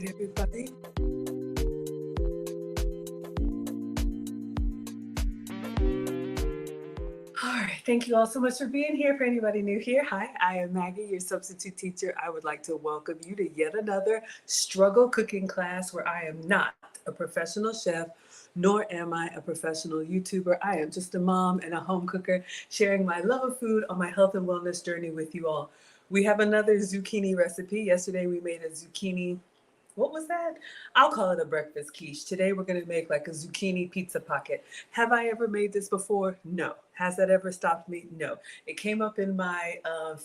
right, everybody. All right, thank you all so much for being here. For anybody new here, hi, I am Maggie, your substitute teacher. I would like to welcome you to yet another struggle cooking class where I am not a professional chef, nor am I a professional YouTuber. I am just a mom and a home cooker sharing my love of food on my health and wellness journey with you all. We have another zucchini recipe. Yesterday we made a zucchini. What was that? I'll call it a breakfast quiche. Today we're going to make like a zucchini pizza pocket. Have I ever made this before? No. Has that ever stopped me? No. It came up in my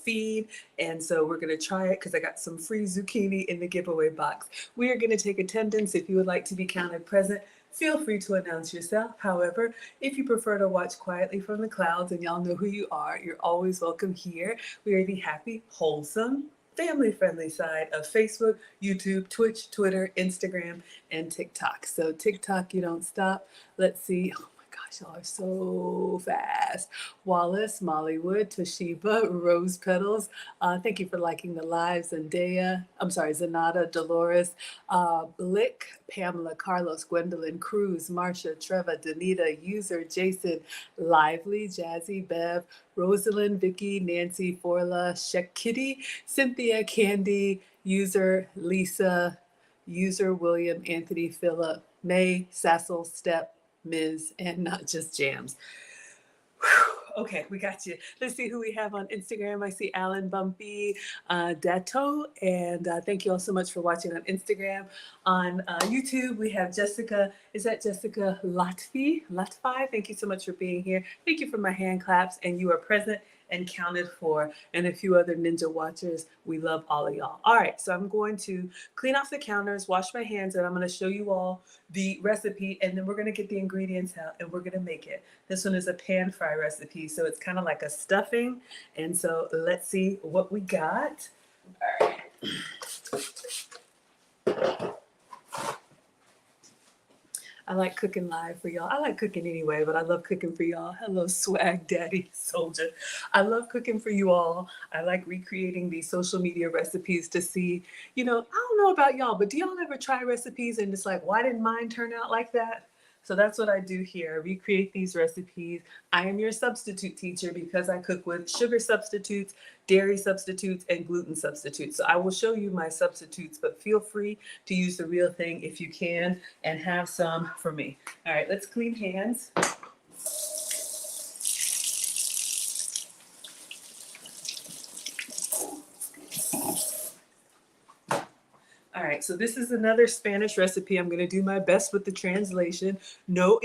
feed, and so we're going to try it because I got some free zucchini in the giveaway box. We are going to take attendance. If you would like to be counted present, feel free to announce yourself. However, if you prefer to watch quietly from the clouds and y'all know who you are, you're always welcome here. We are the happy, wholesome, family-friendly side of Facebook, YouTube, Twitch, Twitter, Instagram, and TikTok. So TikTok, you don't stop. Let's see. Oh my gosh, y'all are so fast. Wallace, Mollywood, Toshiba, Rose Petals. Thank you for liking the live. Zanata, Dolores, Blick, Pamela, Carlos, Gwendolyn, Cruz, Marsha, Treva, Danita, User, Jason, Lively, Jazzy, Bev, Rosalind, Vicky, Nancy, Forla, Shekitty, Cynthia, Candy, User, Lisa, User, William, Anthony, Philip, May, Sassel, Step, Ms., and Not Just Jams. Whew. Okay, we got you. Let's see who we have on Instagram. I see Alan Bumpy, Dato, and thank you all so much for watching on Instagram. On YouTube, we have Jessica. Is that Jessica Latfi? Thank you so much for being here. Thank you for my hand claps, and you are present and counted for, and a few other ninja watchers. We love all of y'all. All right, so I'm going to clean off the counters, wash my hands, and I'm going to show you all the recipe, and then we're going to get the ingredients out and we're going to make it. This one is a pan fry recipe, so it's kind of like a stuffing, and so let's see what we got. All right. I like cooking live for y'all. I like cooking anyway, but I love cooking for y'all. Hello, swag daddy soldier. I love cooking for you all. I like recreating these social media recipes to see, I don't know about y'all, but do y'all ever try recipes and it's like, why didn't mine turn out like that? So that's what I do here. I recreate these recipes. I am your substitute teacher because I cook with sugar substitutes, dairy substitutes, and gluten substitutes. So I will show you my substitutes, but feel free to use the real thing if you can and have some for me. All right, let's clean hands. All right, so this is another Spanish recipe. I'm going to do my best with the translation. No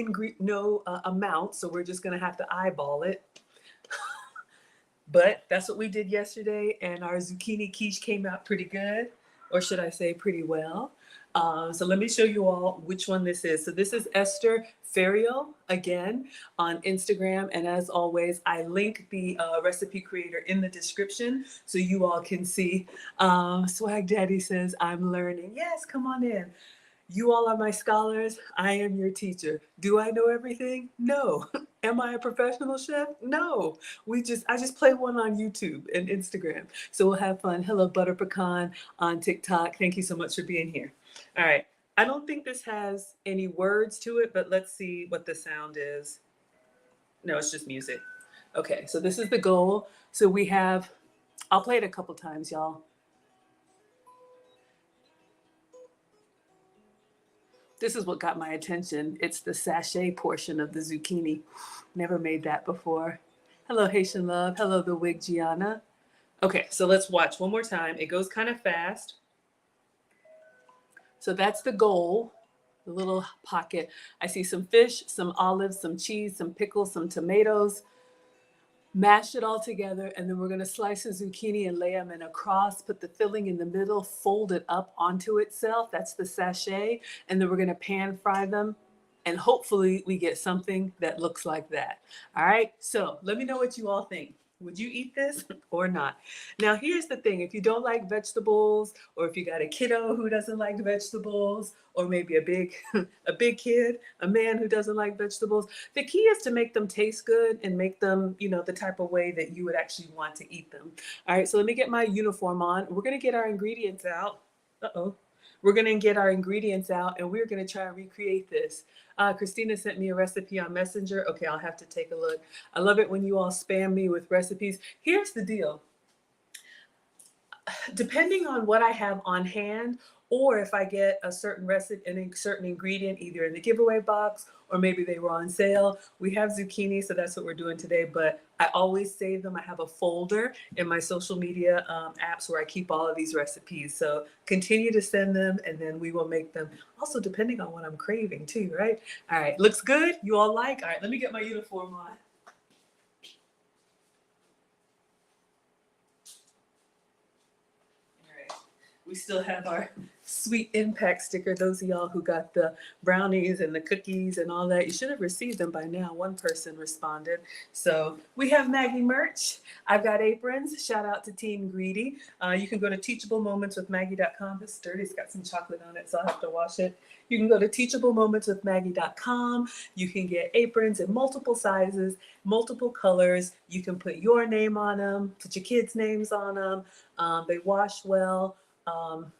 amount, so we're just going to have to eyeball it. But that's what we did yesterday, and our zucchini quiche came out pretty good, or should I say pretty well. So let me show you all which one this is. So this is Esther Ferriel, again, on Instagram. And as always, I link the recipe creator in the description so you all can see. Swag Daddy says, I'm learning. Yes, come on in. You all are my scholars. I am your teacher. Do I know everything? No. Am I a professional chef? No. I just play one on YouTube and Instagram. So we'll have fun. Hello, Butter Pecan on TikTok. Thank you so much for being here. All right. I don't think this has any words to it, but let's see what the sound is. No, it's just music. Okay, so this is the goal. So we have, I'll play it a couple times, y'all. This is what got my attention. It's the sachet portion of the zucchini. Never made that before. Hello, Haitian Love. Hello, the wig Gianna. Okay, so let's watch one more time. It goes kind of fast. So that's the goal, the little pocket. I see some fish, some olives, some cheese, some pickles, some tomatoes. Mash it all together, and then we're going to slice the zucchini and lay them in a cross, put the filling in the middle, fold it up onto itself. That's the sachet. And then we're going to pan fry them, and hopefully we get something that looks like that. All right, so let me know what you all think. Would you eat this or not? Now, here's the thing. If you don't like vegetables, or if you got a kiddo who doesn't like vegetables, or maybe a big kid, a man who doesn't like vegetables, the key is to make them taste good and make them, the type of way that you would actually want to eat them. All right, so let me get my uniform on. We're going to get our ingredients out. Uh-oh. We're going to get our ingredients out and we're going to try and recreate this. Christina sent me a recipe on Messenger. Okay, I'll have to take a look. I love it when you all spam me with recipes. Here's the deal. Depending on what I have on hand, or if I get a certain recipe and a certain ingredient, either in the giveaway box or maybe they were on sale. We have zucchini, so that's what we're doing today. But I always save them. I have a folder in my social media apps where I keep all of these recipes. So continue to send them, and then we will make them. Also, depending on what I'm craving, too, right? All right, looks good. You all like? All right, let me get my uniform on. We still have our sweet impact sticker. Those of y'all who got the brownies and the cookies and all that, you should have received them by now. One person responded. So we have Maggie merch. I've got aprons. Shout out to Team Greedy. You can go to teachablemomentswithmaggie.com. This dirty. It's got some chocolate on it, so I'll have to wash it. You can go to teachablemomentswithmaggie.com. You can get aprons in multiple sizes, multiple colors. You can put your name on them, put your kids' names on them. They wash well.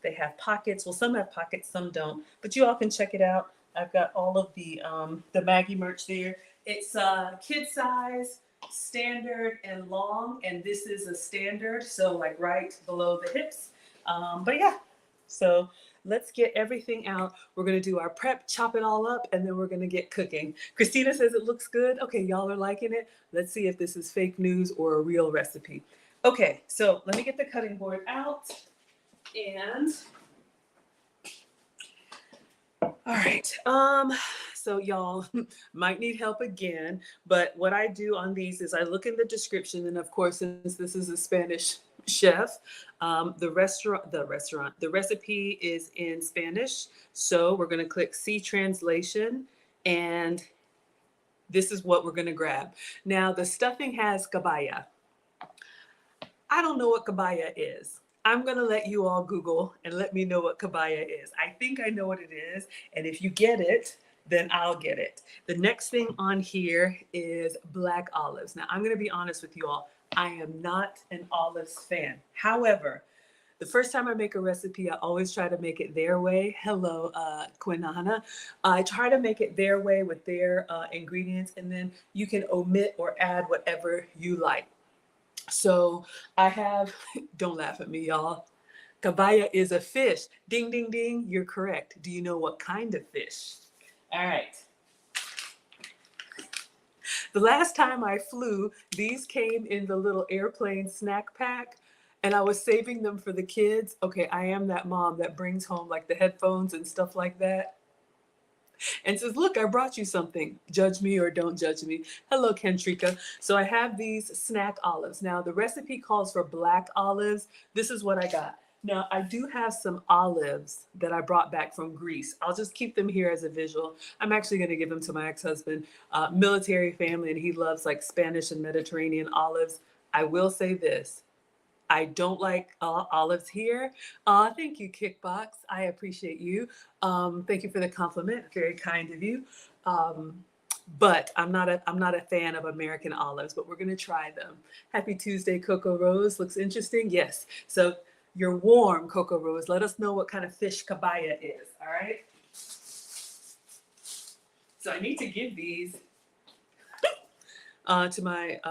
They have pockets. Well, some have pockets, some don't. But you all can check it out. I've got all of the Maggie merch there. It's kid size, standard, and long. And this is a standard, so like right below the hips. But yeah, so let's get everything out. We're going to do our prep, chop it all up, and then we're going to get cooking. Christina says it looks good. Okay, y'all are liking it. Let's see if this is fake news or a real recipe. Okay, so let me get the cutting board out. And all right, so y'all might need help again, but what I do on these is I look in the description, and of course, since this is a Spanish chef, the recipe is in Spanish, so we're going to click see translation, and this is what we're going to grab. Now, the stuffing has caballa. I don't know what caballa is. I'm going to let you all Google and let me know what caballa is. I think I know what it is. And if you get it, then I'll get it. The next thing on here is black olives. Now, I'm going to be honest with you all. I am not an olives fan. However, the first time I make a recipe, I always try to make it their way. Hello, Quinana. I try to make it their way with their ingredients, and then you can omit or add whatever you like. So I have, don't laugh at me, y'all. Caballa is a fish. Ding, ding, ding. You're correct. Do you know what kind of fish? All right. The last time I flew, these came in the little airplane snack pack, and I was saving them for the kids. Okay, I am that mom that brings home like the headphones and stuff like that. And says, look, I brought you something. Judge me or don't judge me. Hello, Kentrika. So I have these snack olives. Now, the recipe calls for black olives. This is what I got. Now, I do have some olives that I brought back from Greece. I'll just keep them here as a visual. I'm actually going to give them to my ex-husband, military family, and he loves like Spanish and Mediterranean olives. I will say this. I don't like olives here. Thank you, Kickbox. I appreciate you. Thank you for the compliment. Very kind of you. But I'm not a fan of American olives, but we're gonna try them. Happy Tuesday, Coco Rose. Looks interesting. Yes. So you're warm, Coco Rose. Let us know what kind of fish caballa is. All right. So I need to give these to my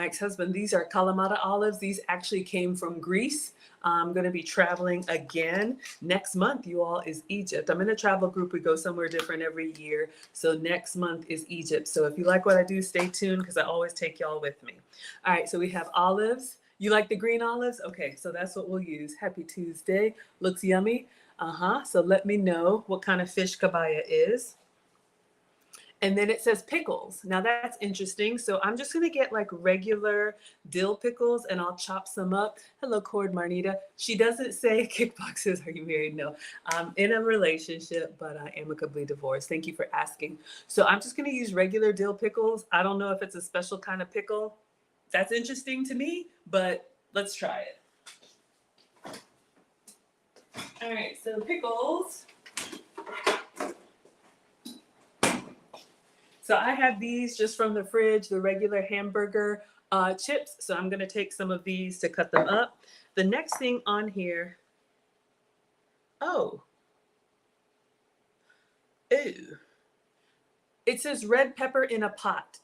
ex-husband. These are Kalamata olives. These actually came from Greece. I'm going to be traveling again next month. You all is Egypt. I'm in a travel group. We go somewhere different every year. So next month is Egypt. So if you like what I do, stay tuned because I always take y'all with me. All right. So we have olives. You like the green olives? Okay. So that's what we'll use. Happy Tuesday. Looks yummy. So let me know what kind of fish caballa is. And then it says pickles. Now that's interesting. So I'm just gonna get like regular dill pickles and I'll chop some up. Hello, Cord Marnita. She doesn't say kickboxes. Are you married? No, I'm in a relationship, but I amicably divorced. Thank you for asking. So I'm just gonna use regular dill pickles. I don't know if it's a special kind of pickle. That's interesting to me, but let's try it. All right, so pickles. So I have these just from the fridge, the regular hamburger chips. So I'm going to take some of these to cut them up. The next thing on here, Oh, ew. It says red pepper in a pot.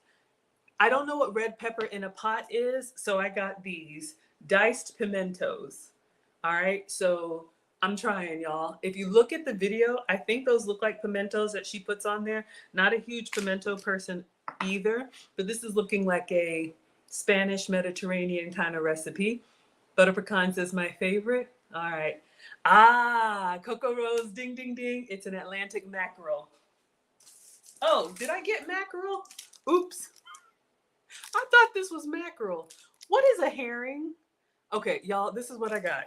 I don't know what red pepper in a pot is, so I got these diced pimentos. All right, so I'm trying, y'all. If you look at the video, I think those look like pimentos that she puts on there. Not a huge pimento person either, but this is looking like a Spanish Mediterranean kind of recipe. Butter pecans is my favorite. All right. Ah, Coco Rose, ding, ding, ding. It's an Atlantic mackerel. Oh, did I get mackerel? Oops. I thought this was mackerel. What is a herring? Okay, y'all, this is what I got.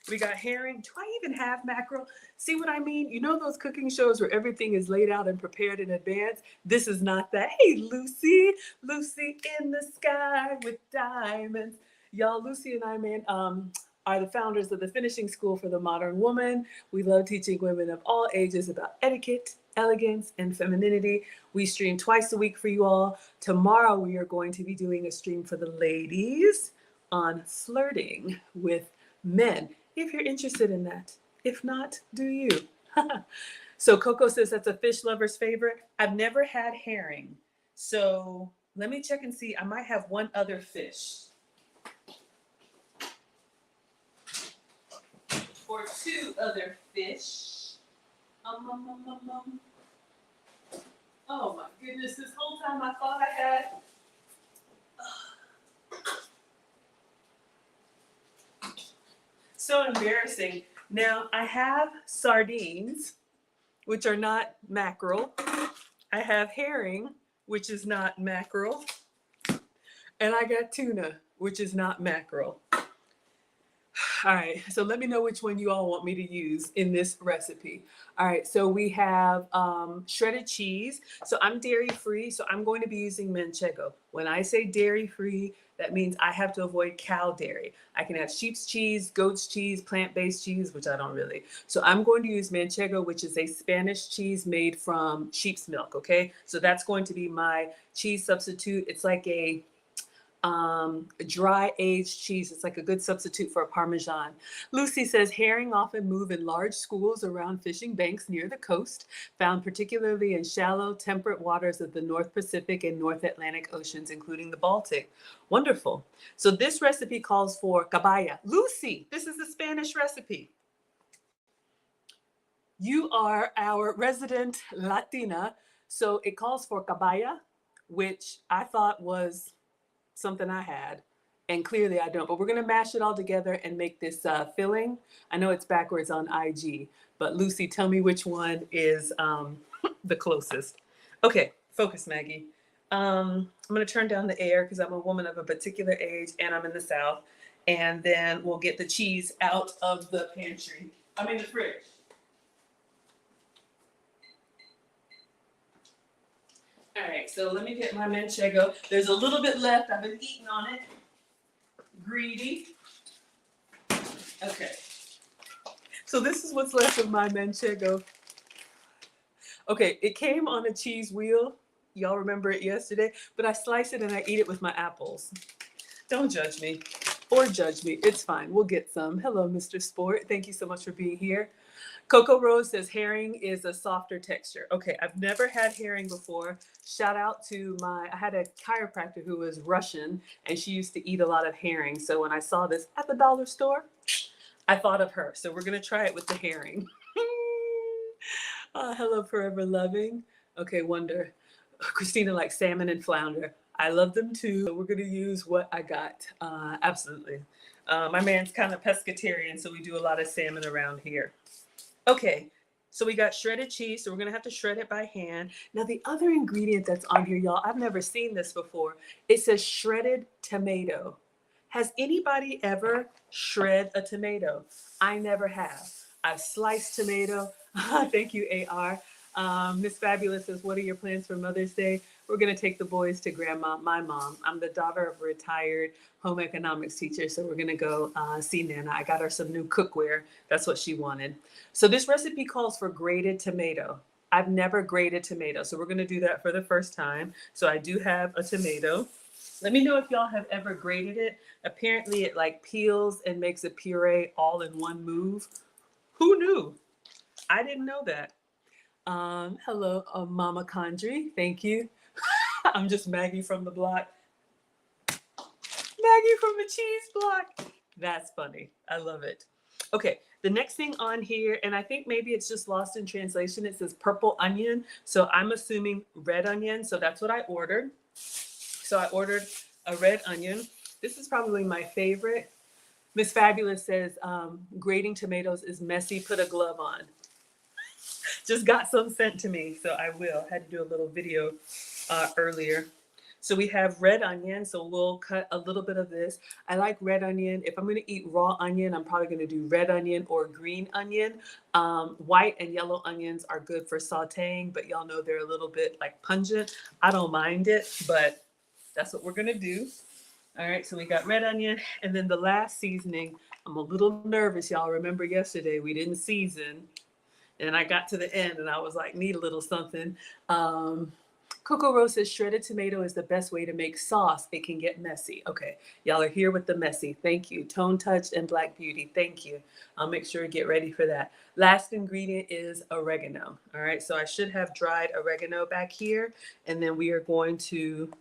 We got herring. Do I even have mackerel? See what I mean? You know those cooking shows where everything is laid out and prepared in advance? This is not that. Hey, Lucy. Lucy in the sky with diamonds. Y'all, Lucy and I, man, are the founders of the Finishing School for the Modern Woman. We love teaching women of all ages about etiquette, elegance, and femininity. We stream twice a week for you all. Tomorrow, we are going to be doing a stream for the ladies on flirting with men, if you're interested in that. If not, do you? So Coco says that's a fish lover's favorite. I've never had herring. So let me check and see. I might have one other fish. Or two other fish. Oh my goodness, this whole time I thought I had. So embarrassing. Now I have sardines, which are not mackerel. I have herring, which is not mackerel. And I got tuna, which is not mackerel. All right, so let me know which one you all want me to use in this recipe. All right, so we have shredded cheese. So I'm dairy free, so I'm going to be using manchego. When I say dairy free, that means I have to avoid cow dairy. I can have sheep's cheese, goat's cheese, plant-based cheese, which I don't really. So I'm going to use manchego, which is a Spanish cheese made from sheep's milk, okay? So that's going to be my cheese substitute. It's like a dry aged cheese. It's like a good substitute for a Parmesan. Lucy says herring often move in large schools around fishing banks near the coast, found particularly in shallow, temperate waters of the North Pacific and North Atlantic Oceans, including the Baltic. Wonderful. So this recipe calls for caballa. Lucy, this is the Spanish recipe. You are our resident Latina, so it calls for caballa, which I thought was something I had, and clearly I don't. But we're gonna mash it all together and make this filling. I know it's backwards on IG, but Lucy, tell me which one is the closest. Okay, focus, Maggie. I'm gonna turn down the air because I'm a woman of a particular age and I'm in the South. And then we'll get the cheese out of the pantry. I'm in the fridge. All right, so let me get my manchego. There's a little bit left. I've been eating on it. Greedy. Okay. So this is what's left of my manchego. Okay, it came on a cheese wheel. Y'all remember it yesterday, but I slice it and I eat it with my apples. Don't judge me or judge me. It's fine. We'll get some. Hello, Mr. Sport. Thank you so much for being here. Coco Rose says herring is a softer texture. Okay, I've never had herring before. Shout out to I had a chiropractor who was Russian and she used to eat a lot of herring. So when I saw this at the dollar store, I thought of her. So we're gonna try it with the herring. Hello, Forever Loving. Okay, Wonder. Christina likes salmon and flounder. I love them too. So we're gonna use what I got. Absolutely. My man's kind of pescatarian, so we do a lot of salmon around here. Okay, so we got shredded cheese, so we're gonna have to shred it by hand. Now the other ingredient that's on here, y'all, I've never seen this before. It says shredded tomato. Has anybody ever shred a tomato? I never have. I've sliced tomato. Thank you, AR. Miss Fabulous says, what are your plans for Mother's Day? We're gonna take the boys to grandma, my mom. I'm the daughter of a retired home economics teacher, so we're gonna go see Nana. I got her some new cookware. That's what she wanted. So this recipe calls for grated tomato. I've never grated tomato, so we're gonna do that for the first time. So I do have a tomato. Let me know if y'all have ever grated it. Apparently it like peels and makes a puree all in one move. Who knew? I didn't know that. Hello, Mama Condry. Thank you. I'm just Maggie from the block. Maggie from the cheese block. That's funny. I love it. Okay, the next thing on here, and I think maybe it's just lost in translation, it says purple onion. So I'm assuming red onion. So that's what I ordered. So I ordered a red onion. This is probably my favorite. Miss Fabulous says, grating tomatoes is messy. Put a glove on. Just got some sent to me, so I will. Had to do a little video earlier. So we have red onion, so we'll cut a little bit of this. I like red onion. If I'm gonna eat raw onion, I'm probably gonna do red onion or green onion. White and yellow onions are good for sauteing, but y'all know they're a little bit like pungent. I don't mind it, but that's what we're gonna do. All right, so we got red onion, and then the last seasoning, I'm a little nervous, y'all. Remember yesterday, we didn't season, and I got to the end, and I was like, need a little something. Coco Rose says shredded tomato is the best way to make sauce. It can get messy. Okay, y'all are here with the messy. Thank you. Tone Touch and Black Beauty. Thank you. I'll make sure to get ready for that. Last ingredient is oregano. All right, so I should have dried oregano back here, and then we are going to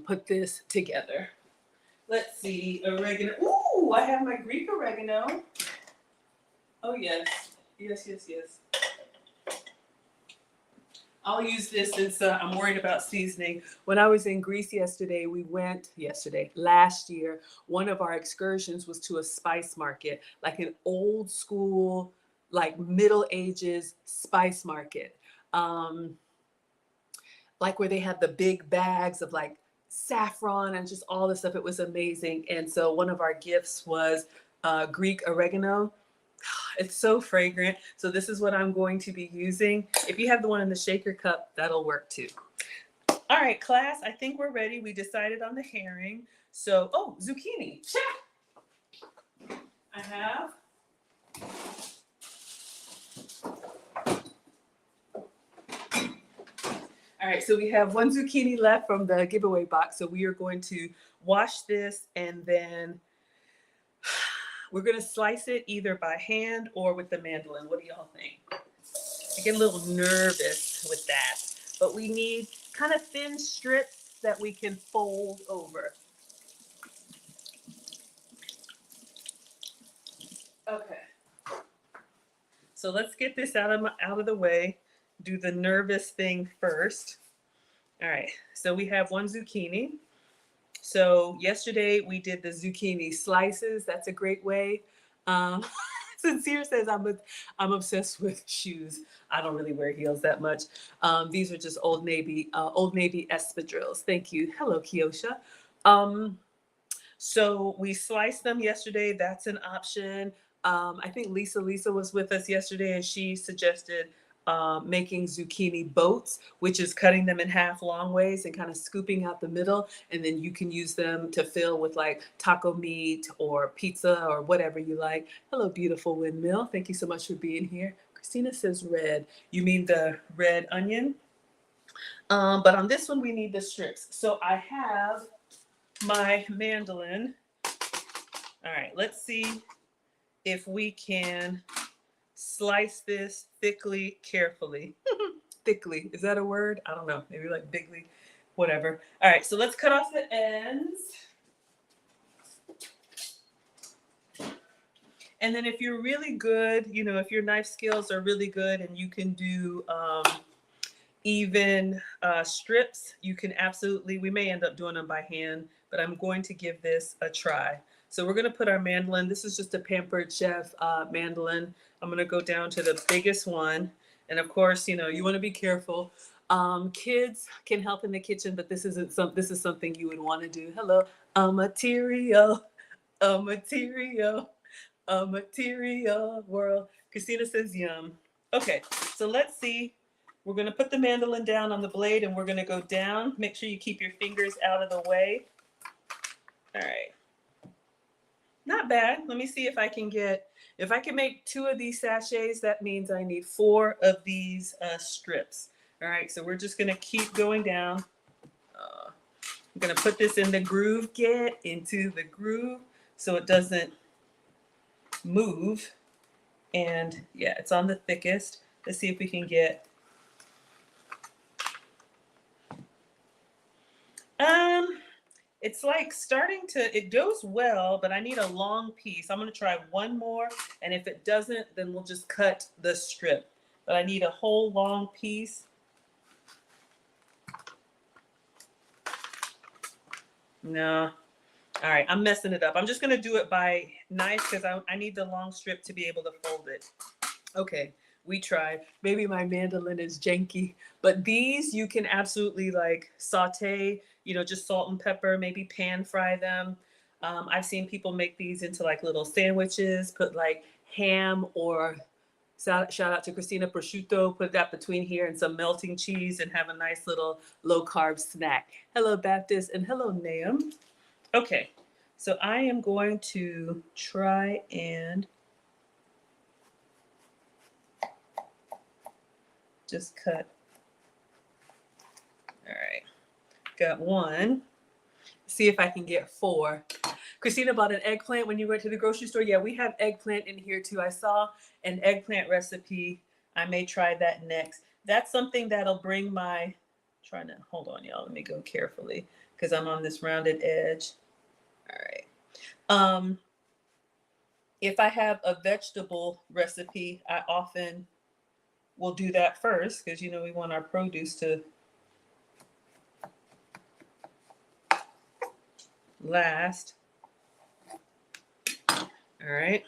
put this together. Let's see, oregano. Ooh, I have my Greek oregano. Oh, yes. Yes, yes, yes. I'll use this since I'm worried about seasoning. When I was in Greece last year, one of our excursions was to a spice market, like an old school, like Middle Ages spice market. Like where they had the big bags of like saffron and just all this stuff. It was amazing. And so one of our gifts was Greek oregano. It's so fragrant. So this is what I'm going to be using. If you have the one in the shaker cup, that'll work too. All right, class, I think we're ready. We decided on the herring. So, oh, zucchini. I have. All right, so we have one zucchini left from the giveaway box. So we are going to wash this, and then we're going to slice it either by hand or with the mandolin. What do y'all think? I get a little nervous with that, but we need kind of thin strips that we can fold over. Okay. So let's get this out of the way. Do the nervous thing first. All right. So we have one zucchini. So yesterday we did the zucchini slices. That's a great way. Sincere says I'm obsessed with shoes. I don't really wear heels that much. These are just Old Navy espadrilles. Thank you. Hello, Kiosha. So we sliced them yesterday. That's an option. I think Lisa was with us yesterday, and she suggested making zucchini boats, which is cutting them in half long ways and kind of scooping out the middle. And then you can use them to fill with like taco meat or pizza or whatever you like. Hello, beautiful windmill. Thank you so much for being here. Christina says red. You mean the red onion? But on this one, we need the strips. So I have my mandolin. All right, let's see if we can slice this thickly, carefully. Thickly, is that a word? I don't know, maybe like bigly, whatever. All right, so let's cut off the ends. And then if you're really good, you know, if your knife skills are really good and you can do even strips, you can absolutely, we may end up doing them by hand, but I'm going to give this a try. So we're going to put our mandolin. This is just a Pampered Chef mandolin. I'm going to go down to the biggest one. And of course, you know, you want to be careful. Kids can help in the kitchen, but this is something you would want to do. Hello, a material world. Christina says yum. Okay, so let's see. We're going to put the mandolin down on the blade, and we're going to go down. Make sure you keep your fingers out of the way. All right. Not bad. Let me see if I can make 2 of these sachets, that means I need 4 of these strips. All right, so we're just going to keep going down. I'm going to put this in the groove. Get into the groove so it doesn't move. And yeah, it's on the thickest. Let's see if we can get, it's like starting to, it goes well, but I need a long piece. I'm gonna try one more, and if it doesn't, then we'll just cut the strip. But I need a whole long piece. No. All right, I'm messing it up. I'm just gonna do it by knife because I need the long strip to be able to fold it. Okay, we tried. Maybe my mandolin is janky, but these you can absolutely like saute, just salt and pepper, maybe pan fry them. I've seen people make these into like little sandwiches, put like ham or shout out to Christina prosciutto, put that between here and some melting cheese and have a nice little low carb snack. Hello, Baptist, and hello, Nahum. Okay, so I am going to try and just cut. All right, got one. See if I can get 4. Christina bought an eggplant when you went to the grocery store. Yeah, we have eggplant in here too. I saw an eggplant recipe. I may try that next. That's something that'll bring my, trying to, hold on y'all, let me go carefully because I'm on this rounded edge. All right. If I have a vegetable recipe, I often will do that first because we want our produce to last. All right,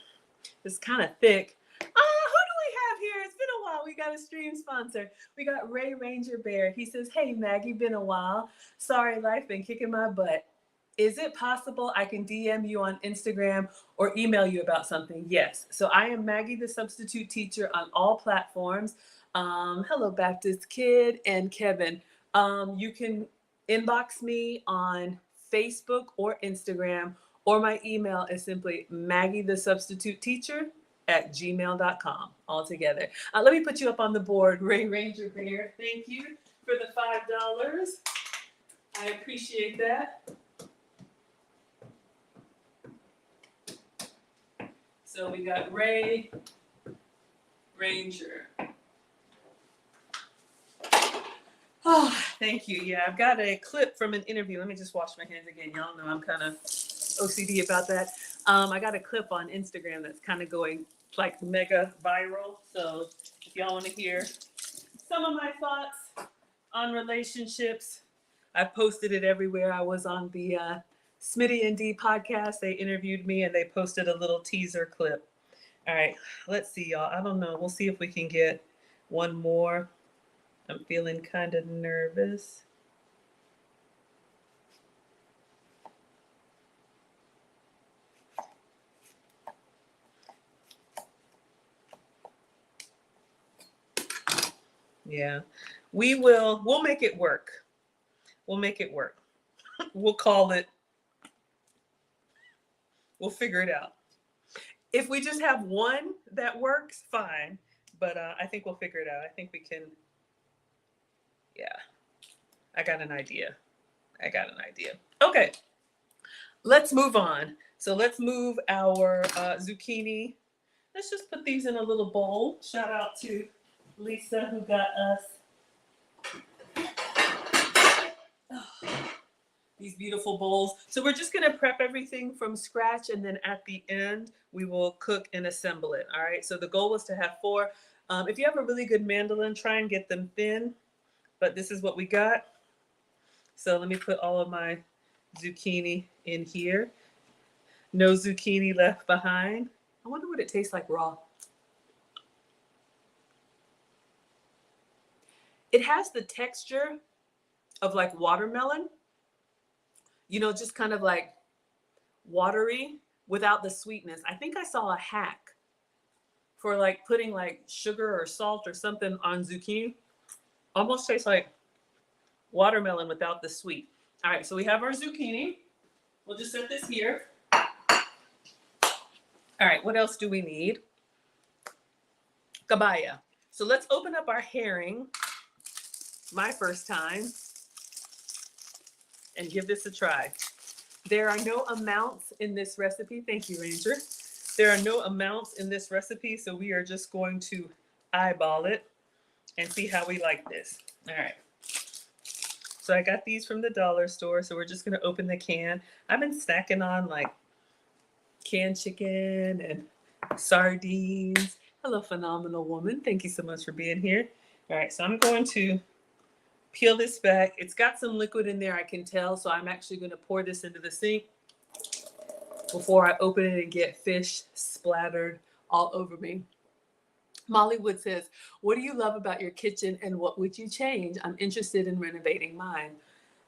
it's kind of thick. Who do we have here? It's been a while. We got a stream sponsor. We got Ray Ranger Bear. He says, "Hey Maggie, been a while. Sorry, life been kicking my butt. Is it possible I can DM you on Instagram or email you about something?" Yes. So I am Maggie, the substitute teacher, on all platforms. Hello, Baptist Kid and Kevin. You can inbox me on Facebook or Instagram, or my email is simply maggiethesubstituteteacher@gmail.com altogether. Let me put you up on the board, Ray Ranger Bear. Thank you for the $5. I appreciate that. So we got Ray Ranger. Oh, thank you. Yeah, I've got a clip from an interview. Let me just wash my hands again. Y'all know I'm kind of OCD about that. I got a clip on Instagram that's kind of going like mega viral. So if y'all want to hear some of my thoughts on relationships, I've posted it everywhere. I was on the Smitty and D podcast. They interviewed me and they posted a little teaser clip. All right, let's see, y'all. I don't know. We'll see if we can get one more. I'm feeling kind of nervous. Yeah, we'll make it work. We'll make it work. We'll call it, we'll figure it out. If we just have one that works, fine. But I think we'll figure it out. I think we can. Yeah, I got an idea. Okay, let's move on. So let's move our zucchini. Let's just put these in a little bowl. Shout out to Lisa who got us these beautiful bowls. So we're just gonna prep everything from scratch, and then at the end, we will cook and assemble it, all right? So the goal was to have 4. If you have a really good mandolin, try and get them thin, but this is what we got. So let me put all of my zucchini in here. No zucchini left behind. I wonder what it tastes like raw. It has the texture of like watermelon, just kind of like watery without the sweetness. I think I saw a hack for like putting like sugar or salt or something on zucchini. Almost tastes like watermelon without the sweet. All right, so we have our zucchini. We'll just set this here. All right, what else do we need? Kabaya. So let's open up our herring, my first time, and give this a try. There are no amounts in this recipe. Thank you, Ranger. There are no amounts in this recipe, so we are just going to eyeball it and see how we like this. All right. So I got these from the dollar store, so we're just gonna open the can. I've been snacking on like canned chicken and sardines. Hello, phenomenal woman. Thank you so much for being here. All right, so I'm going to peel this back. It's got some liquid in there, I can tell, so I'm actually gonna pour this into the sink before I open it and get fish splattered all over me. Molly Wood says, what do you love about your kitchen and what would you change? I'm interested in renovating mine.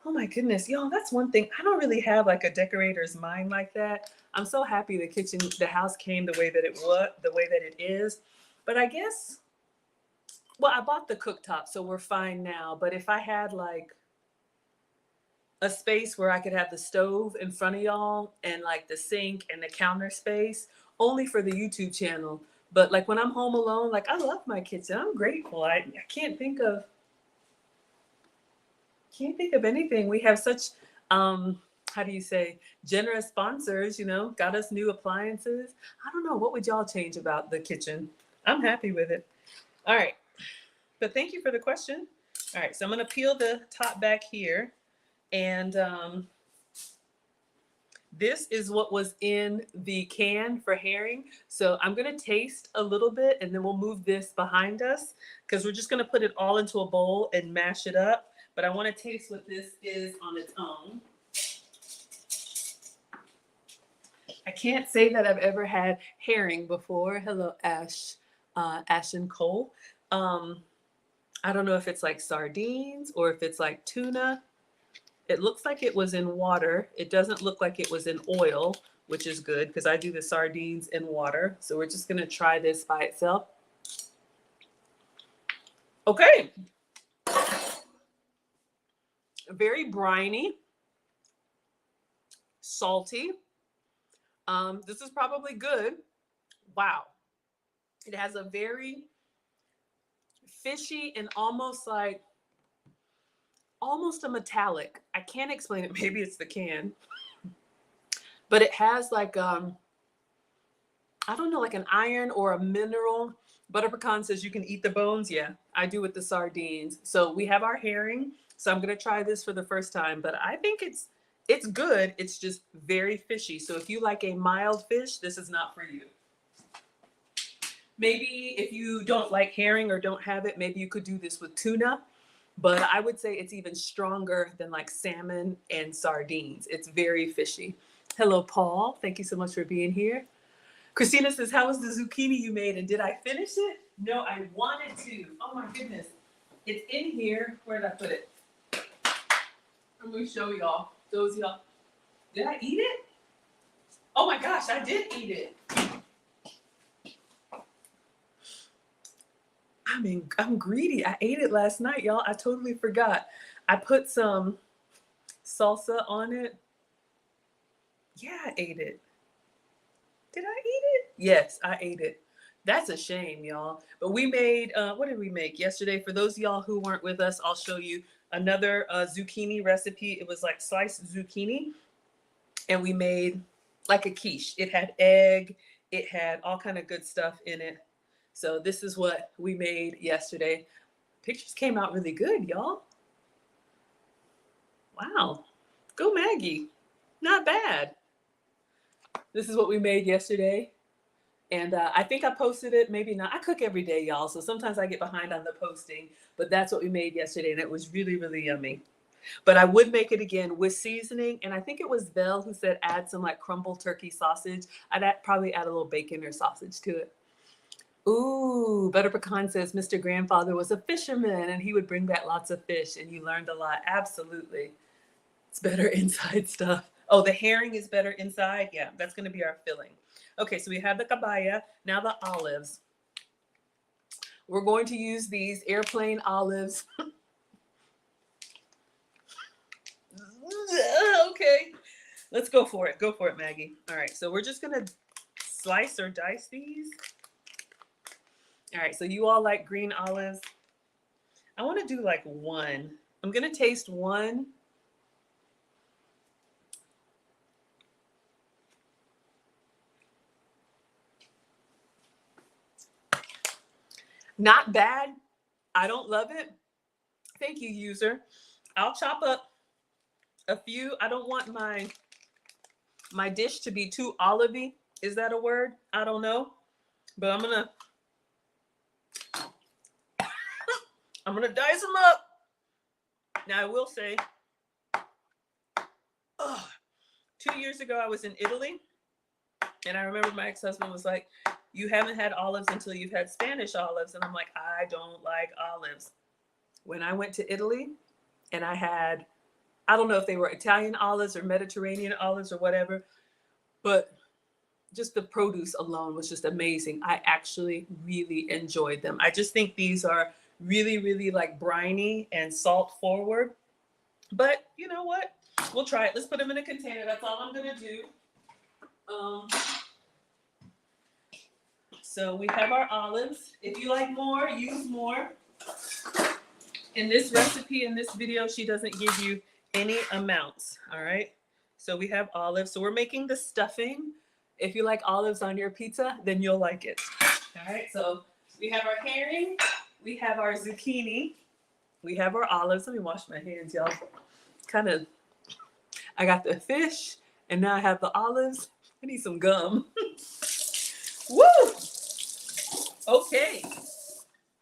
Oh my goodness, y'all, that's one thing. I don't really have like a decorator's mind like that. I'm so happy the house came the way that it was, the way that it is. But I guess, well, I bought the cooktop, so we're fine now. But if I had like a space where I could have the stove in front of y'all and like the sink and the counter space, only for the YouTube channel. But like when I'm home alone, like I love my kitchen. I'm grateful. I can't think of anything. We have such how do you say, generous sponsors, you know, got us new appliances. I don't know, what would y'all change about the kitchen? I'm happy with it. All right. But thank you for the question. All right, so I'm going to peel the top back here, and this is what was in the can for herring. So I'm going to taste a little bit, and then we'll move this behind us because we're just going to put it all into a bowl and mash it up. But I want to taste what this is on its own. I can't say that I've ever had herring before. Hello, Ash, Ash and Cole. I don't know if it's like sardines or if it's like tuna. It looks like it was in water. It doesn't look like it was in oil, which is good because I do the sardines in water. So we're just going to try this by itself. Okay. Very briny, salty. This is probably good. Wow. It has a very fishy and almost a metallic. I can't explain it. Maybe it's the can. But it has like I don't know, like an iron or a mineral. Butter Pecan says you can eat the bones. Yeah, I do with the sardines. So we have our herring. So I'm gonna try this for the first time, but I think it's good. It's just very fishy. So if you like a mild fish, this is not for you. Maybe if you don't like herring or don't have it, maybe you could do this with tuna. But I would say it's even stronger than like salmon and sardines. It's very fishy. Hello, Paul. Thank you so much for being here. Christina says, how was the zucchini you made and did I finish it? No, I wanted to. Oh my goodness. It's in here. Where did I put it? I'm going to show y'all. Those y'all. Did I eat it? Oh my gosh, I did eat it. I'm greedy. I ate it last night, y'all. I totally forgot. I put some salsa on it. Yeah, I ate it. Did I eat it? Yes, I ate it. That's a shame, y'all. But we made, what did we make yesterday? For those of y'all who weren't with us, I'll show you another zucchini recipe. It was like sliced zucchini. And we made like a quiche. It had egg. It had all kind of good stuff in it. So this is what we made yesterday. Pictures came out really good, y'all. Wow. Go Maggie. Not bad. This is what we made yesterday. And I think I posted it, maybe not. I cook every day, y'all. So sometimes I get behind on the posting. But that's what we made yesterday. And it was really, really yummy. But I would make it again with seasoning. And I think it was Belle who said add some like crumbled turkey sausage. Probably add a little bacon or sausage to it. Ooh, Butter Pecan says Mr. Grandfather was a fisherman and he would bring back lots of fish and you learned a lot. Absolutely. It's better inside stuff. Oh, the herring is better inside? Yeah, that's going to be our filling. Okay, so we have the cabaya. Now the olives. We're going to use these airplane olives. Okay, let's go for it. Go for it, Maggie. All right, so we're just going to slice or dice these. All right, so you all like green olives. I want to do like one. I'm going to taste one. Not bad. I don't love it. Thank you, user. I'll chop up a few. I don't want my dish to be too olivey. Is that a word? I don't know. But I'm gonna dice them up. Now I will say, 2 years ago I was in Italy, and I remember my ex-husband was like, "You haven't had olives until you've had Spanish olives," and I'm like, "I don't like olives." When I went to Italy, and I don't know if they were Italian olives or Mediterranean olives or whatever, but just the produce alone was just amazing. I actually really enjoyed them. I just think these are really, really like briny and salt forward. But you know what? We'll try it. Let's put them in a container. That's all I'm gonna do. So we have our olives. If you like more, use more. In this recipe, in this video, she doesn't give you any amounts. All right. So we have olives. So we're making the stuffing. If you like olives on your pizza, then you'll like it. All right. So we have our herring. We have our zucchini. We have our olives. Let me wash my hands, y'all. I got the fish, and now I have the olives. I need some gum. Woo! Okay.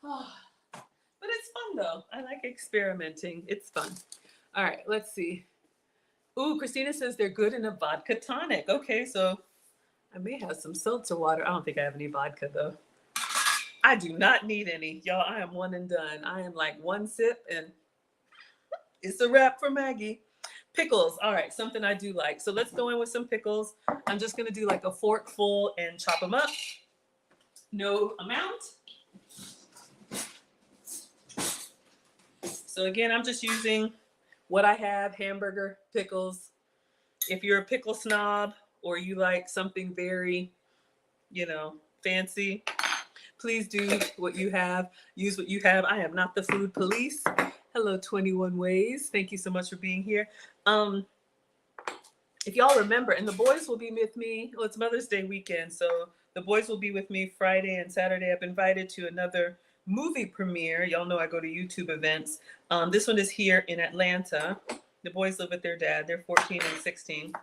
But it's fun, though. I like experimenting. It's fun. All right, let's see. Ooh, Christina says they're good in a vodka tonic. Okay, so I may have some seltzer water. I don't think I have any vodka, though. I do not need any. Y'all, I am one and done. I am like one sip, and it's a wrap for Maggie. Pickles. All right, something I do like. So let's go in with some pickles. I'm just going to do like a fork full and chop them up. No amount. So again, I'm just using what I have, hamburger pickles. If you're a pickle snob or you like something very, fancy, please do what you have. Use what you have. I am not the food police. Hello, 21 Ways. Thank you so much for being here. If y'all remember, and the boys will be with me. Well, it's Mother's Day weekend, so the boys will be with me Friday and Saturday. I've been invited to another movie premiere. Y'all know I go to YouTube events. This one is here in Atlanta. The boys live with their dad. They're 14 and 16.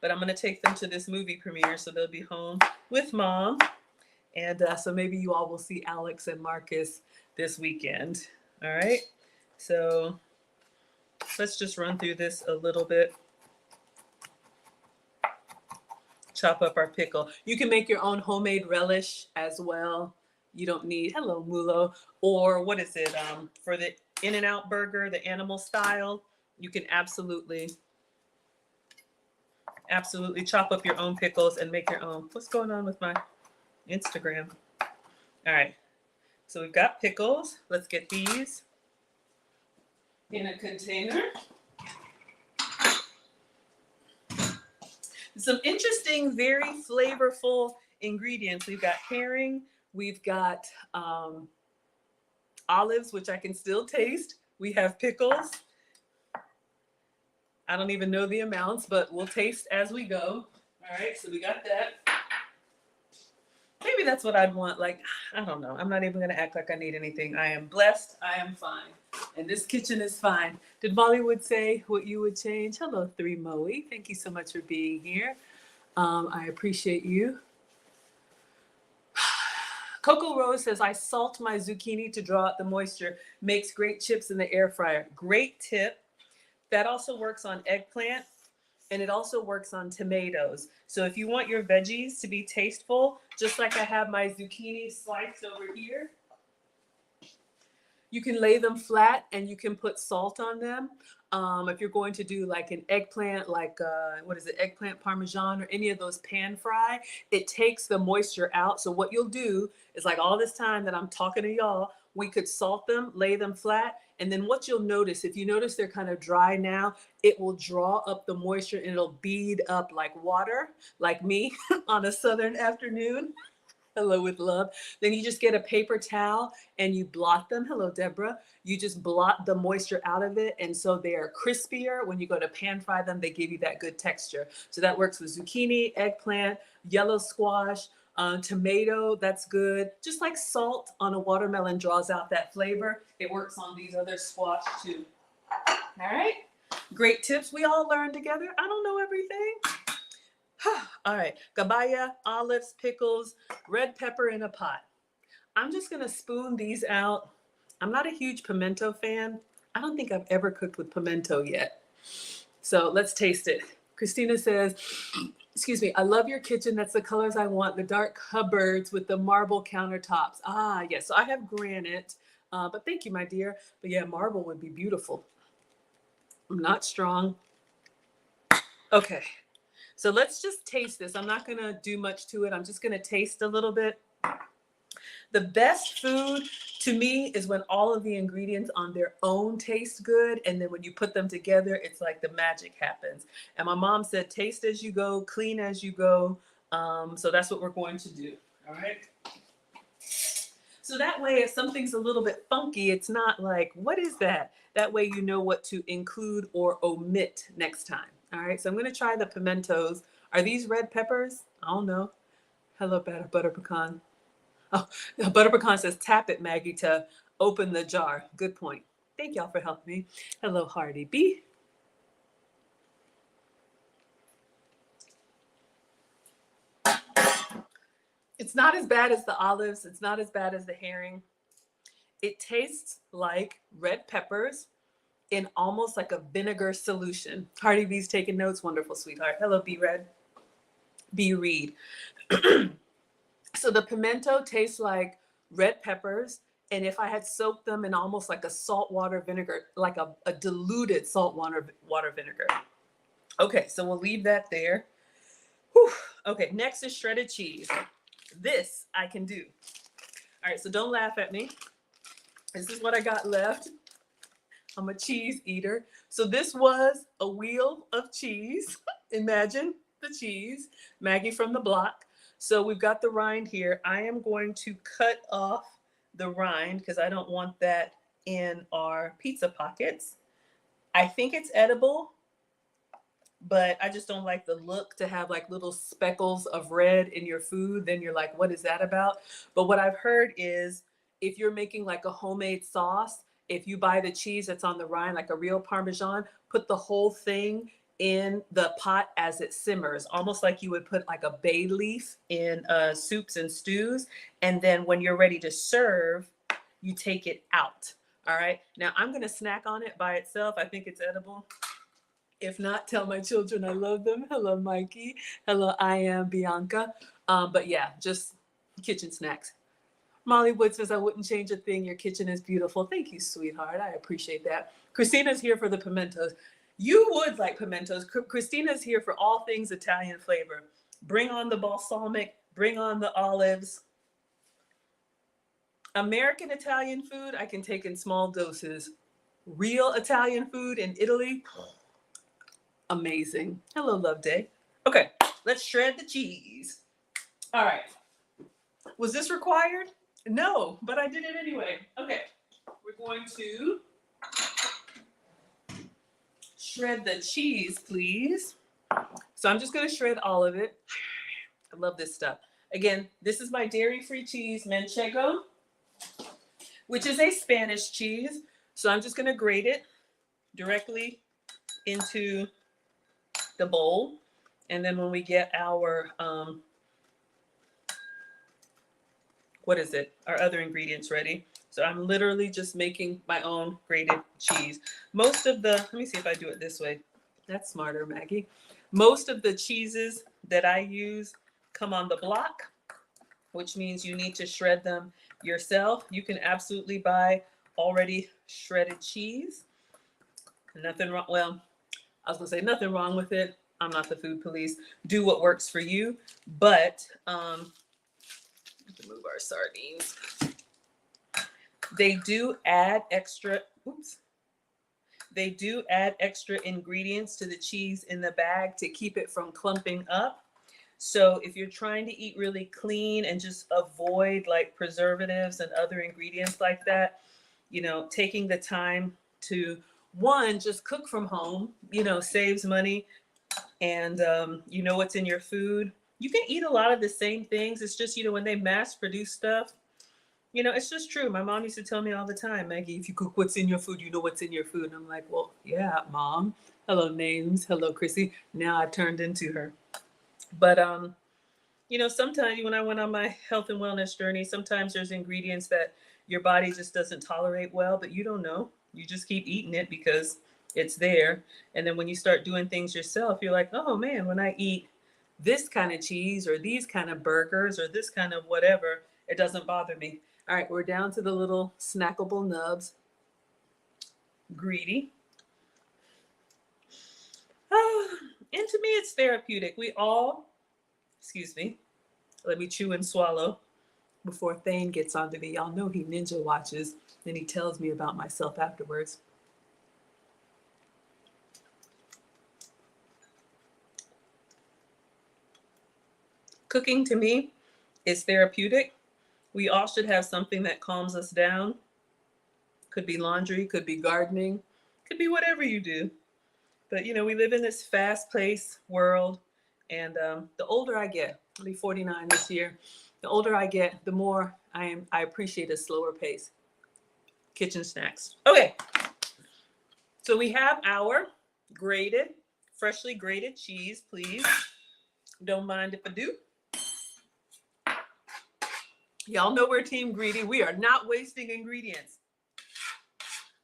But I'm going to take them to this movie premiere, so they'll be home with mom. And so maybe you all will see Alex and Marcus this weekend. All right. So let's just run through this a little bit. Chop up our pickle. You can make your own homemade relish as well. You don't need, hello, Mulo, or what is it? For the In-N-Out burger, the animal style, you can absolutely chop up your own pickles and make your own. What's going on with my Instagram? All right. So we've got pickles. Let's get these in a container. Some interesting, very flavorful ingredients. We've got herring. We've got olives, which I can still taste. We have pickles. I don't even know the amounts, but we'll taste as we go. All right, so we got that. Maybe that's what I'd want. Like, I don't know. I'm not even going to act like I need anything. I am blessed. I am fine. And this kitchen is fine. Did Bollywood say what you would change? Hello, 3 Moe. Thank you so much for being here. I appreciate you. Coco Rose says, I salt my zucchini to draw out the moisture. Makes great chips in the air fryer. Great tip. That also works on eggplant, and it also works on tomatoes. So if you want your veggies to be tasteful, just like I have my zucchini sliced over here, you can lay them flat and you can put salt on them. If you're going to do like an eggplant, like eggplant parmesan or any of those pan fry, it takes the moisture out. So what you'll do is, like, all this time that I'm talking to y'all, we could salt them, lay them flat. And then what you'll notice, if you notice they're kind of dry now, it will draw up the moisture and it'll bead up like water, like me on a southern afternoon. Hello with love. Then you just get a paper towel and you blot them. Hello, Deborah. You just blot the moisture out of it. And so they are crispier. When you go to pan fry them, they give you that good texture. So that works with zucchini, eggplant, yellow squash, Tomato, that's good. Just like salt on a watermelon draws out that flavor. It works on these other squash too. All right. Great tips we all learned together. I don't know everything. All right. Gabaya, olives, pickles, red pepper in a pot. I'm just going to spoon these out. I'm not a huge pimento fan. I don't think I've ever cooked with pimento yet. So let's taste it. Christina says, excuse me, I love your kitchen. That's the colors I want. The dark cupboards with the marble countertops. Ah, yes. So I have granite, but thank you, my dear. But yeah, marble would be beautiful. I'm not strong. Okay. So let's just taste this. I'm not going to do much to it. I'm just going to taste a little bit. The best food to me is when all of the ingredients on their own taste good. And then when you put them together, it's like the magic happens. And my mom said, taste as you go, clean as you go. So that's what we're going to do. All right. So that way, if something's a little bit funky, it's not like, what is that? That way you know what to include or omit next time. All right. So I'm going to try the pimentos. Are these red peppers? I don't know. Hello, butter pecan. Oh, Butter Pecan says, tap it, Maggie, to open the jar. Good point. Thank y'all for helping me. Hello, Hardy B. It's not as bad as the olives. It's not as bad as the herring. It tastes like red peppers in almost like a vinegar solution. Hardy B's taking notes. Wonderful, sweetheart. Hello, B Red. B Reed. So the pimento tastes like red peppers. And if I had soaked them in almost like a saltwater vinegar, like a diluted water vinegar. Okay, so we'll leave that there. Whew. Okay, next is shredded cheese. This I can do. All right, so don't laugh at me. This is what I got left. I'm a cheese eater. So this was a wheel of cheese. Imagine the cheese. Maggie from the block. So we've got the rind here. I am going to cut off the rind because I don't want that in our pizza pockets. I think it's edible, but I just don't like the look to have like little speckles of red in your food. Then you're like, what is that about? But what I've heard is if you're making like a homemade sauce, if you buy the cheese that's on the rind, like a real Parmesan, put the whole thing in the pot as it simmers, almost like you would put like a bay leaf in soups and stews. And then when you're ready to serve, you take it out. All right. Now I'm going to snack on it by itself. I think it's edible. If not, tell my children I love them. Hello, Mikey. Hello, I am Bianca. But yeah, just kitchen snacks. Molly Wood says, I wouldn't change a thing. Your kitchen is beautiful. Thank you, sweetheart. I appreciate that. Christina's here for the pimentos. You would like pimentos. Christina's here for all things Italian flavor. Bring on the balsamic. Bring on the olives. American Italian food, I can take in small doses. Real Italian food in Italy, amazing. Hello, Love Day. Okay, let's shred the cheese. All right. Was this required? No, but I did it anyway. Okay, we're going to shred the cheese, please. So I'm just going to shred all of it. I love this stuff. Again, this is my dairy-free cheese, Manchego, which is a Spanish cheese. So I'm just going to grate it directly into the bowl. And then when we get our, our other ingredients ready. So I'm literally just making my own grated cheese. Most of the, let me see if I do it this way. That's smarter, Maggie. Most of the cheeses that I use come on the block, which means you need to shred them yourself. You can absolutely buy already shredded cheese. Nothing wrong. Well, I was gonna say nothing wrong with it. I'm not the food police. Do what works for you. But move our sardines. They do add extra. Oops. They do add extra ingredients to the cheese in the bag to keep it from clumping up. So if you're trying to eat really clean and just avoid like preservatives and other ingredients like that, you know, taking the time to one, just cook from home, you know, saves money, and you know what's in your food. you can eat a lot of the same things. It's just, when they mass produce stuff, it's just true. My mom used to tell me all the time, Maggie, if you cook what's in your food, you know what's in your food. And I'm like, well, yeah, Mom. Hello, names. Hello, Chrissy. Now I've turned into her. But sometimes when I went on my health and wellness journey, sometimes there's ingredients that your body just doesn't tolerate well, but you don't know. You just keep eating it because it's there. And then when you start doing things yourself, you're like, oh man, when I eat this kind of cheese or these kind of burgers or this kind of whatever, it doesn't bother me. All right, we're down to the little snackable nubs. Greedy. And to me, it's therapeutic. We all, excuse me, let me chew and swallow before Thane gets onto me. Y'all know he ninja watches, and he tells me about myself afterwards. Cooking to me is therapeutic. We all should have something that calms us down. Could be laundry, could be gardening, could be whatever you do. But we live in this fast-paced world, and the older I get, I'll be 49 this year. The older I get, the more I appreciate a slower pace. Kitchen snacks. Okay, so we have our freshly grated cheese, please. Don't mind if I do. Y'all know we're team greedy. We are not wasting ingredients.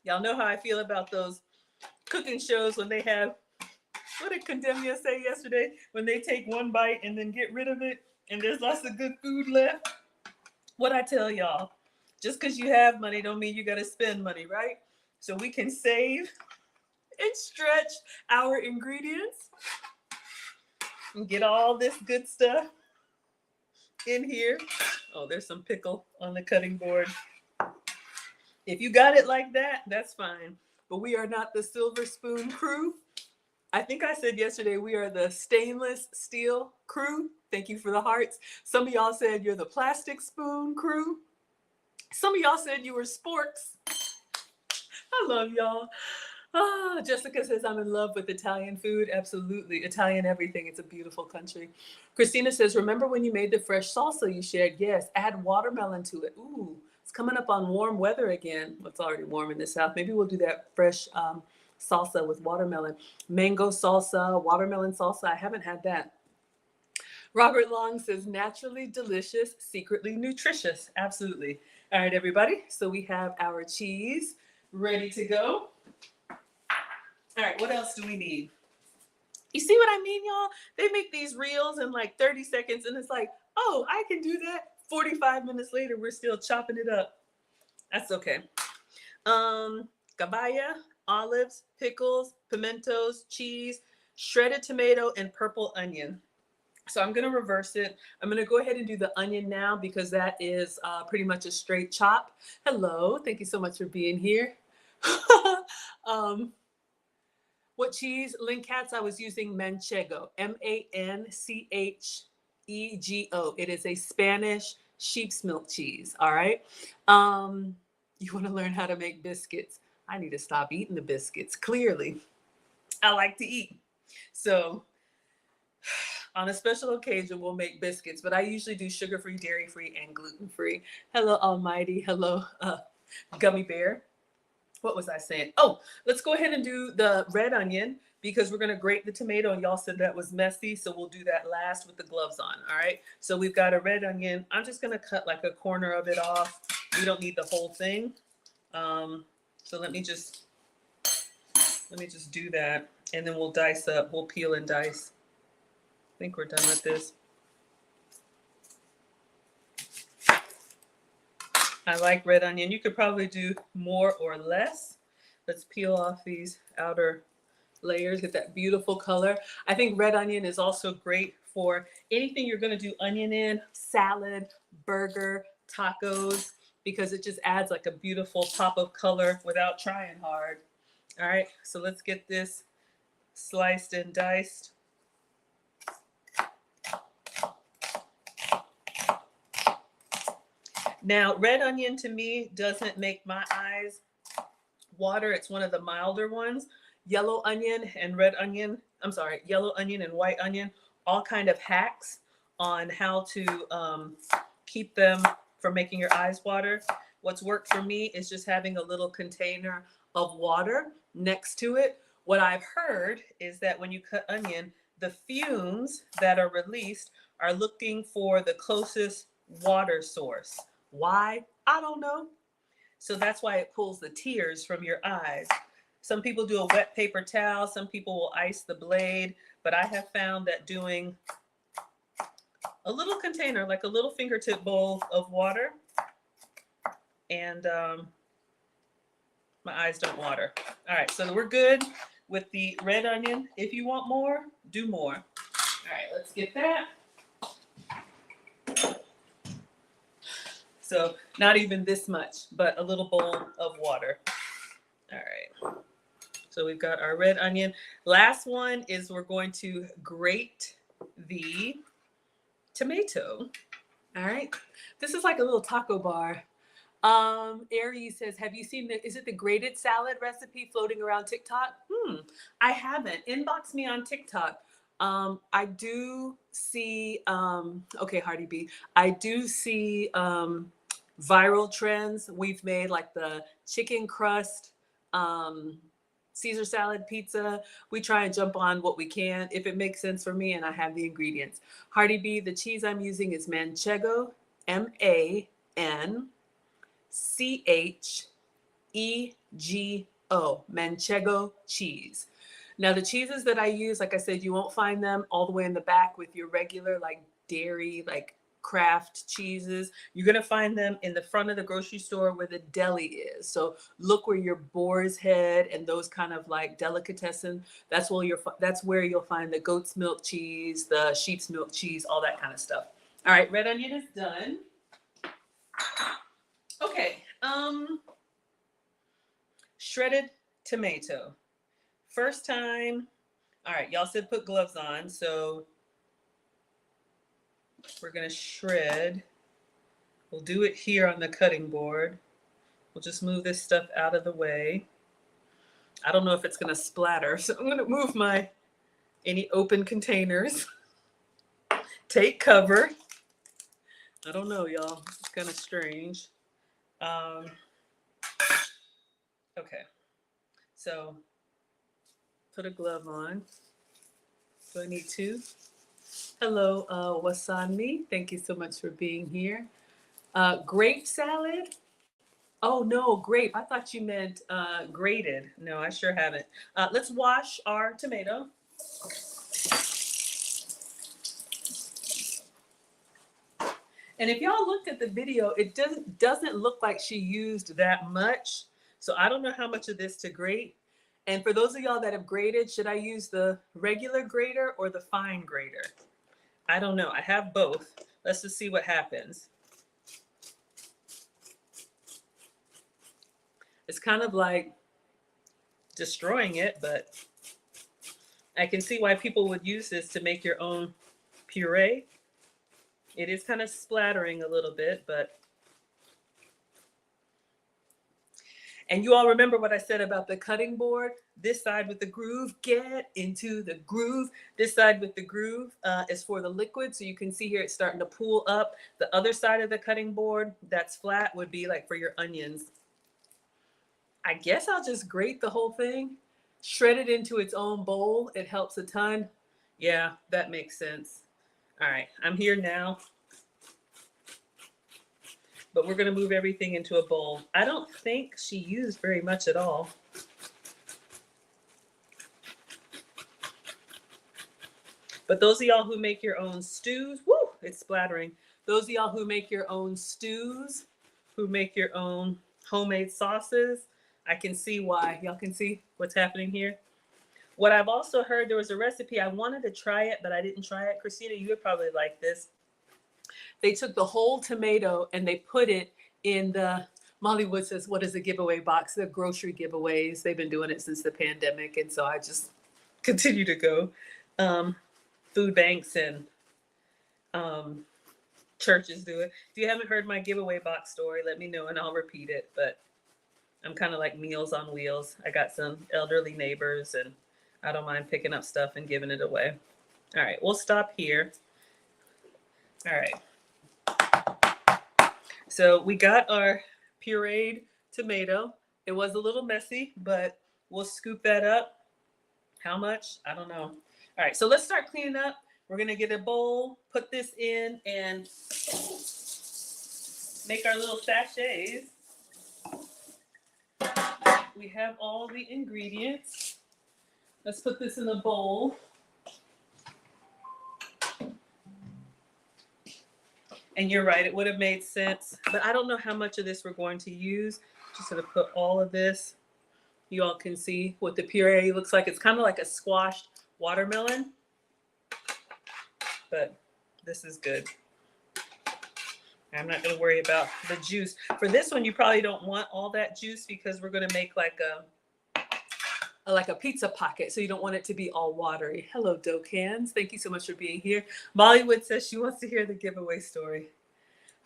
Y'all know how I feel about those cooking shows when they have, what did Condemnia say yesterday? When they take one bite and then get rid of it and there's lots of good food left. What I tell y'all, just because you have money don't mean you got to spend money, right? So we can save and stretch our ingredients and get all this good stuff in here. Oh, there's some pickle on the cutting board. If you got it like that, that's fine. But we are not the silver spoon crew. I think I said yesterday we are the stainless steel crew. Thank you for the hearts. Some of y'all said you're the plastic spoon crew. Some of y'all said you were sporks. I love y'all. Jessica says I'm in love with Italian food. Absolutely. Italian everything. It's a beautiful country. Christina says, remember when you made the fresh salsa you shared? Yes. Add watermelon to it. Ooh, it's coming up on warm weather again. Well, it's already warm in the South. Maybe we'll do that fresh salsa with watermelon. Mango salsa, watermelon salsa. I haven't had that. Robert Long says, naturally delicious, secretly nutritious. Absolutely. All right, everybody. So we have our cheese ready to go. All right, what else do we need? You see what I mean, y'all? They make these reels in like 30 seconds, and it's like, oh, I can do that. 45 minutes later, we're still chopping it up. That's okay. Caballa, olives, pickles, pimentos, cheese, shredded tomato, and purple onion. So I'm going to reverse it. I'm going to go ahead and do the onion now because that is pretty much a straight chop. Hello. Thank you so much for being here. What cheese? Link Cats, I was using Manchego, Manchego. It is a Spanish sheep's milk cheese, all right? You want to learn how to make biscuits. I need to stop eating the biscuits, clearly. I like to eat. So on a special occasion, we'll make biscuits, but I usually do sugar-free, dairy-free, and gluten-free. Hello, Almighty. Hello, Gummy Bear. What was I saying? Oh, let's go ahead and do the red onion because we're going to grate the tomato, and y'all said that was messy, so we'll do that last with the gloves on, all right? So we've got a red onion. I'm just going to cut like a corner of it off. We don't need the whole thing. So let me just do that, and then we'll dice up. We'll peel and dice. I think we're done with this. I like red onion. You could probably do more or less. Let's peel off these outer layers, get that beautiful color. I think red onion is also great for anything you're going to do onion in, salad, burger, tacos, because it just adds like a beautiful pop of color without trying hard. All right, so let's get this sliced and diced. Now, red onion to me doesn't make my eyes water. It's one of the milder ones. Yellow onion and white onion, all kind of hacks on how to keep them from making your eyes water. What's worked for me is just having a little container of water next to it. What I've heard is that when you cut onion, the fumes that are released are looking for the closest water source. Why? I don't know. So that's why it pulls the tears from your eyes. Some people do a wet paper towel, some people will ice the blade, but I have found that doing a little container, like a little fingertip bowl of water, and my eyes don't water. All right, so we're good with the red onion. If you want more, do more. All right, let's get that. So not even this much, but a little bowl of water. All right. So we've got our red onion. Last one is we're going to grate the tomato. All right. This is like a little taco bar. Aries says, have you seen is it the grated salad recipe floating around TikTok? I haven't. Inbox me on TikTok. I do see, okay, Hardy B. I do see viral trends. We've made like the chicken crust, Caesar salad pizza. We try and jump on what we can if it makes sense for me and I have the ingredients. Hardy B, the cheese I'm using is Manchego, Manchego, Manchego cheese. Now the cheeses that I use, like I said, you won't find them all the way in the back with your regular like dairy, like craft cheeses. You're gonna find them in the front of the grocery store where the deli is. So look where your boar's head and those kind of like delicatessen. That's where you'll find the goat's milk cheese, the sheep's milk cheese, all that kind of stuff. All right, red onion is done. Okay, shredded tomato. First time. All right, y'all said put gloves on, so we're gonna shred. We'll do it here on the cutting board. We'll just move this stuff out of the way. I don't know if it's gonna splatter, so I'm gonna move any open containers. Take cover. I don't know, y'all. It's kind of strange. Okay, so put a glove on. Do I need two? Hello, Wasani. Thank you so much for being here. Grape salad. Oh no, grape. I thought you meant grated. No, I sure haven't. Let's wash our tomato. And if y'all looked at the video, it doesn't look like she used that much. So I don't know how much of this to grate. And for those of y'all that have grated, should I use the regular grater or the fine grater? I don't know. I have both. Let's just see what happens. It's kind of like destroying it, but I can see why people would use this to make your own puree. It is kind of splattering a little bit, but. And you all remember what I said about the cutting board? This side with the groove, get into the groove. This side with the groove is for the liquid. So you can see here it's starting to pool up. The other side of the cutting board that's flat would be like for your onions. I guess I'll just grate the whole thing, shred it into its own bowl. It helps a ton. Yeah, that makes sense. All right, I'm here now. But we're going to move everything into a bowl. I don't think she used very much at all. But those of y'all who make your own stews, whoo, it's splattering. Those of y'all who make your own stews, who make your own homemade sauces, I can see why. Y'all can see what's happening here. What I've also heard, there was a recipe, I wanted to try it, but I didn't try it. Christina, you would probably like this. They took the whole tomato and they put it in the, Molly Wood says, what is the giveaway box? The grocery giveaways. They've been doing it since the pandemic. And so I just continue to go. Food banks and churches do it. If you haven't heard my giveaway box story, let me know and I'll repeat it. But I'm kind of like Meals on Wheels. I got some elderly neighbors and I don't mind picking up stuff and giving it away. All right, we'll stop here. All right. So we got our pureed tomato. It was a little messy, but we'll scoop that up. How much? I don't know. All right, so let's start cleaning up. We're gonna get a bowl, put this in, and make our little sachets. We have all the ingredients. Let's put this in a bowl. And you're right, it would have made sense, but I don't know how much of this we're going to use. Just gonna put all of this. You all can see what the puree looks like. It's kind of like a squashed watermelon, but this is good. I'm not gonna worry about the juice. For this one, you probably don't want all that juice because we're gonna make like a pizza pocket, so you don't want it to be all watery. Hello, dough cans. Thank you so much for being here. Bollywood says she wants to hear the giveaway story.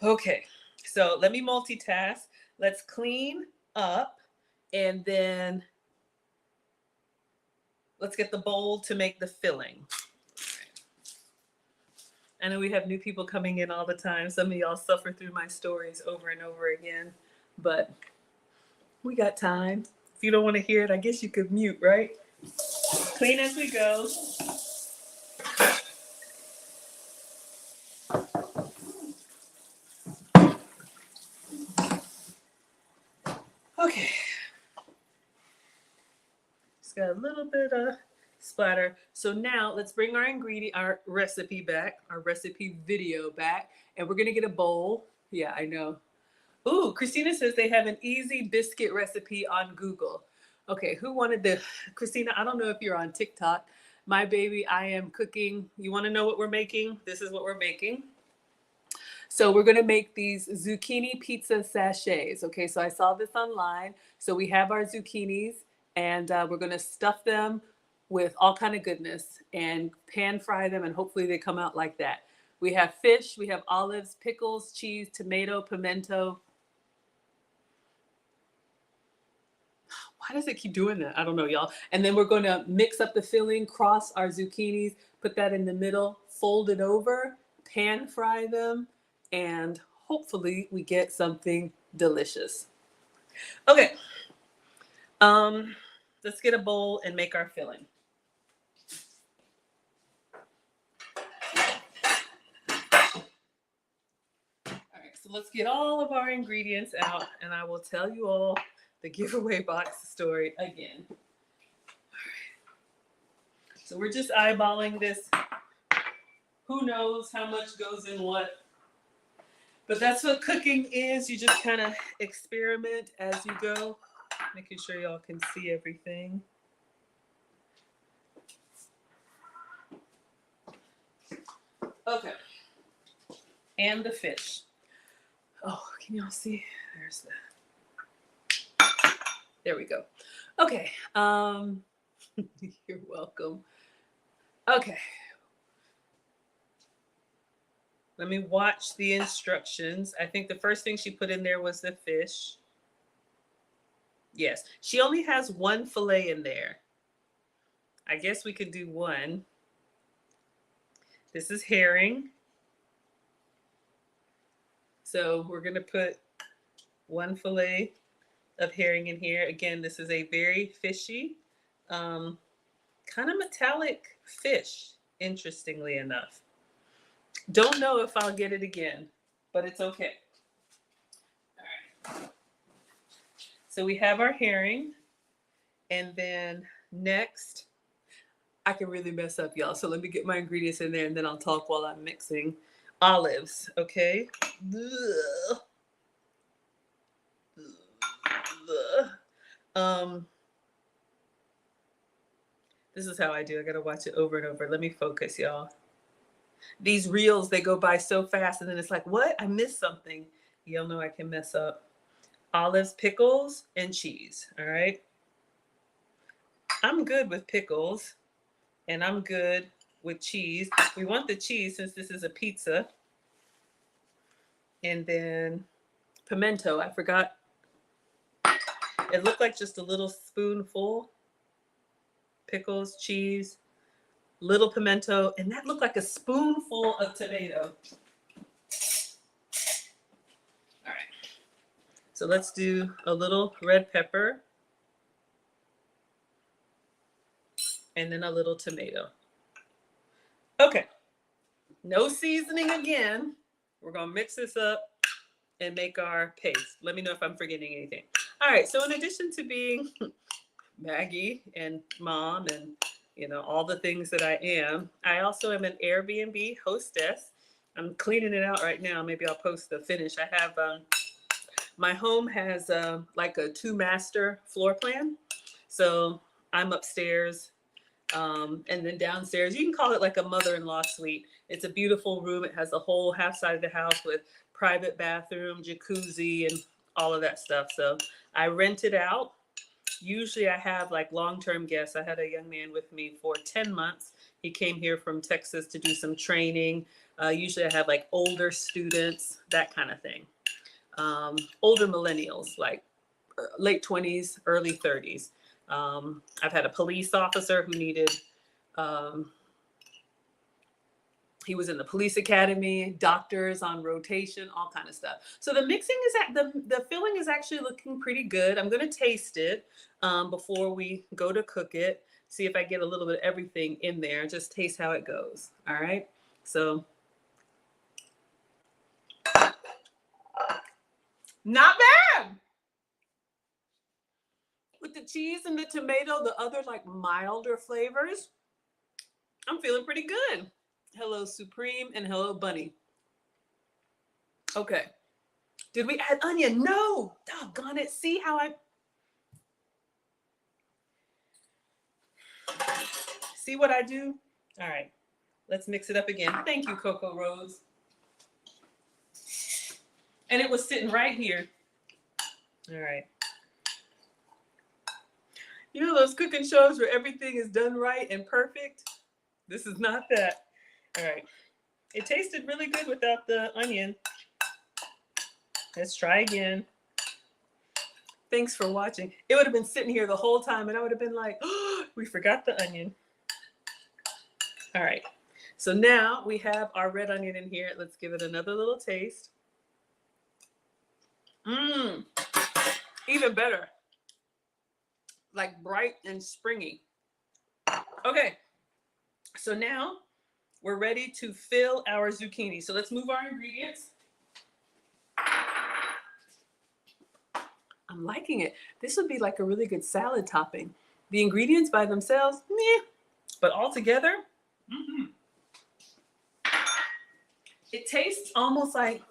Okay, so let me multitask. Let's clean up, and then let's get the bowl to make the filling. I know we have new people coming in all the time. Some of y'all suffer through my stories over and over again, but we got time. If you don't want to hear it, I guess you could mute, right? Clean as we go. Okay. Just got a little bit of splatter. So now let's bring our recipe back, our recipe video back, and we're gonna get a bowl. Yeah, I know. Ooh, Christina says they have an easy biscuit recipe on Google. Okay, who wanted the, Christina, I don't know if you're on TikTok. My baby, I am cooking. You wanna know what we're making? This is what we're making. So we're gonna make these zucchini pizza sachets. Okay, so I saw this online. So we have our zucchinis, and we're gonna stuff them with all kind of goodness and pan fry them, and hopefully they come out like that. We have fish, we have olives, pickles, cheese, tomato, pimento. Why does it keep doing that? I don't know, y'all. And then we're going to mix up the filling, cross our zucchinis, put that in the middle, fold it over, pan fry them, and hopefully we get something delicious. Okay. Let's get a bowl and make our filling. All right, so let's get all of our ingredients out, and I will tell you all the giveaway box story again. All right. So we're just eyeballing this. Who knows how much goes in what? But that's what cooking is. You just kind of experiment as you go, making sure y'all can see everything. Okay. And the fish. Oh, can y'all see? There's the. There we go. Okay. You're welcome. Okay. Let me watch the instructions. I think the first thing she put in there was the fish. Yes, she only has one fillet in there. I guess we could do one. This is herring. So we're gonna put one fillet of herring in here. Again, this is a very fishy, kind of metallic fish, interestingly enough. Don't know if I'll get it again, but it's okay. All right. So we have our herring, and then next, I can really mess up, y'all. So let me get my ingredients in there, and then I'll talk while I'm mixing. Olives, okay? Ugh. Ugh. This is how I do. I gotta watch it over and over. Let me focus, y'all. These reels, they go by so fast, and then it's like, what? I missed something. Y'all know I can mess up. Olives, pickles, and cheese. All right. I'm good with pickles, and I'm good with cheese. We want the cheese since this is a pizza. And then pimento. I forgot. It looked like just a little spoonful. Pickles, cheese, little pimento, and that looked like a spoonful of tomato. So let's do a little red pepper and then a little tomato. Okay, no seasoning again. We're gonna mix this up and make our paste. Let me know if I'm forgetting anything. All right, so in addition to being Maggie and mom and all the things that I am, I also am an Airbnb hostess. I'm cleaning it out right now. Maybe I'll post the finish. I have my home has like a 2-master floor plan. So I'm upstairs, and then downstairs, you can call it like a mother-in-law suite. It's a beautiful room. It has the whole half side of the house with private bathroom, jacuzzi, and all of that stuff. So I rent it out. Usually I have like long-term guests. I had a young man with me for 10 months. He came here from Texas to do some training. Usually I have like older students, that kind of thing. Older millennials, like late 20s, early 30s. I've had a police officer who needed, he was in the police academy, doctors on rotation, all kind of stuff. So the mixing is the filling is actually looking pretty good. I'm going to taste it before we go to cook it. See if I get a little bit of everything in there. Just taste how it goes. All right. So not bad. With the cheese and the tomato, the other like milder flavors, I'm feeling pretty good. Hello Supreme and hello Bunny. Okay. Did we add onion? No. Doggone it. See how I see what I do? All right. Let's mix it up again. Thank you, Coco Rose. And it was sitting right here. All right. You know those cooking shows where everything is done right and perfect? This is not that. All right. It tasted really good without the onion. Let's try again. Thanks for watching. It would have been sitting here the whole time and I would have been like, oh, we forgot the onion. All right. So now we have our red onion in here. Let's give it another little taste. Mmm. Even better. Like bright and springy. Okay. So now we're ready to fill our zucchini. So let's move our ingredients. I'm liking it. This would be like a really good salad topping. The ingredients by themselves, meh, but all together, it tastes almost like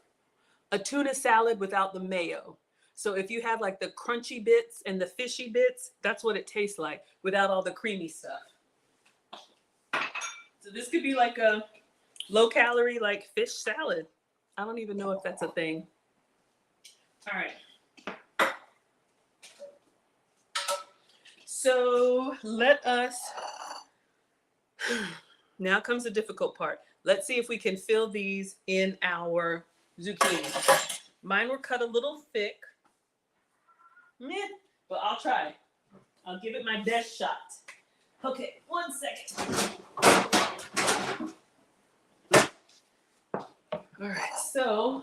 a tuna salad without the mayo. So if you have like the crunchy bits and the fishy bits, that's what it tastes like without all the creamy stuff. So this could be like a low calorie, like fish salad. I don't even know if that's a thing. All right. So let us, now comes the difficult part. Let's see if we can fill these in our zucchini. Mine were cut a little thick, but I'll try. I'll give it my best shot. Okay, 1 second. All right, so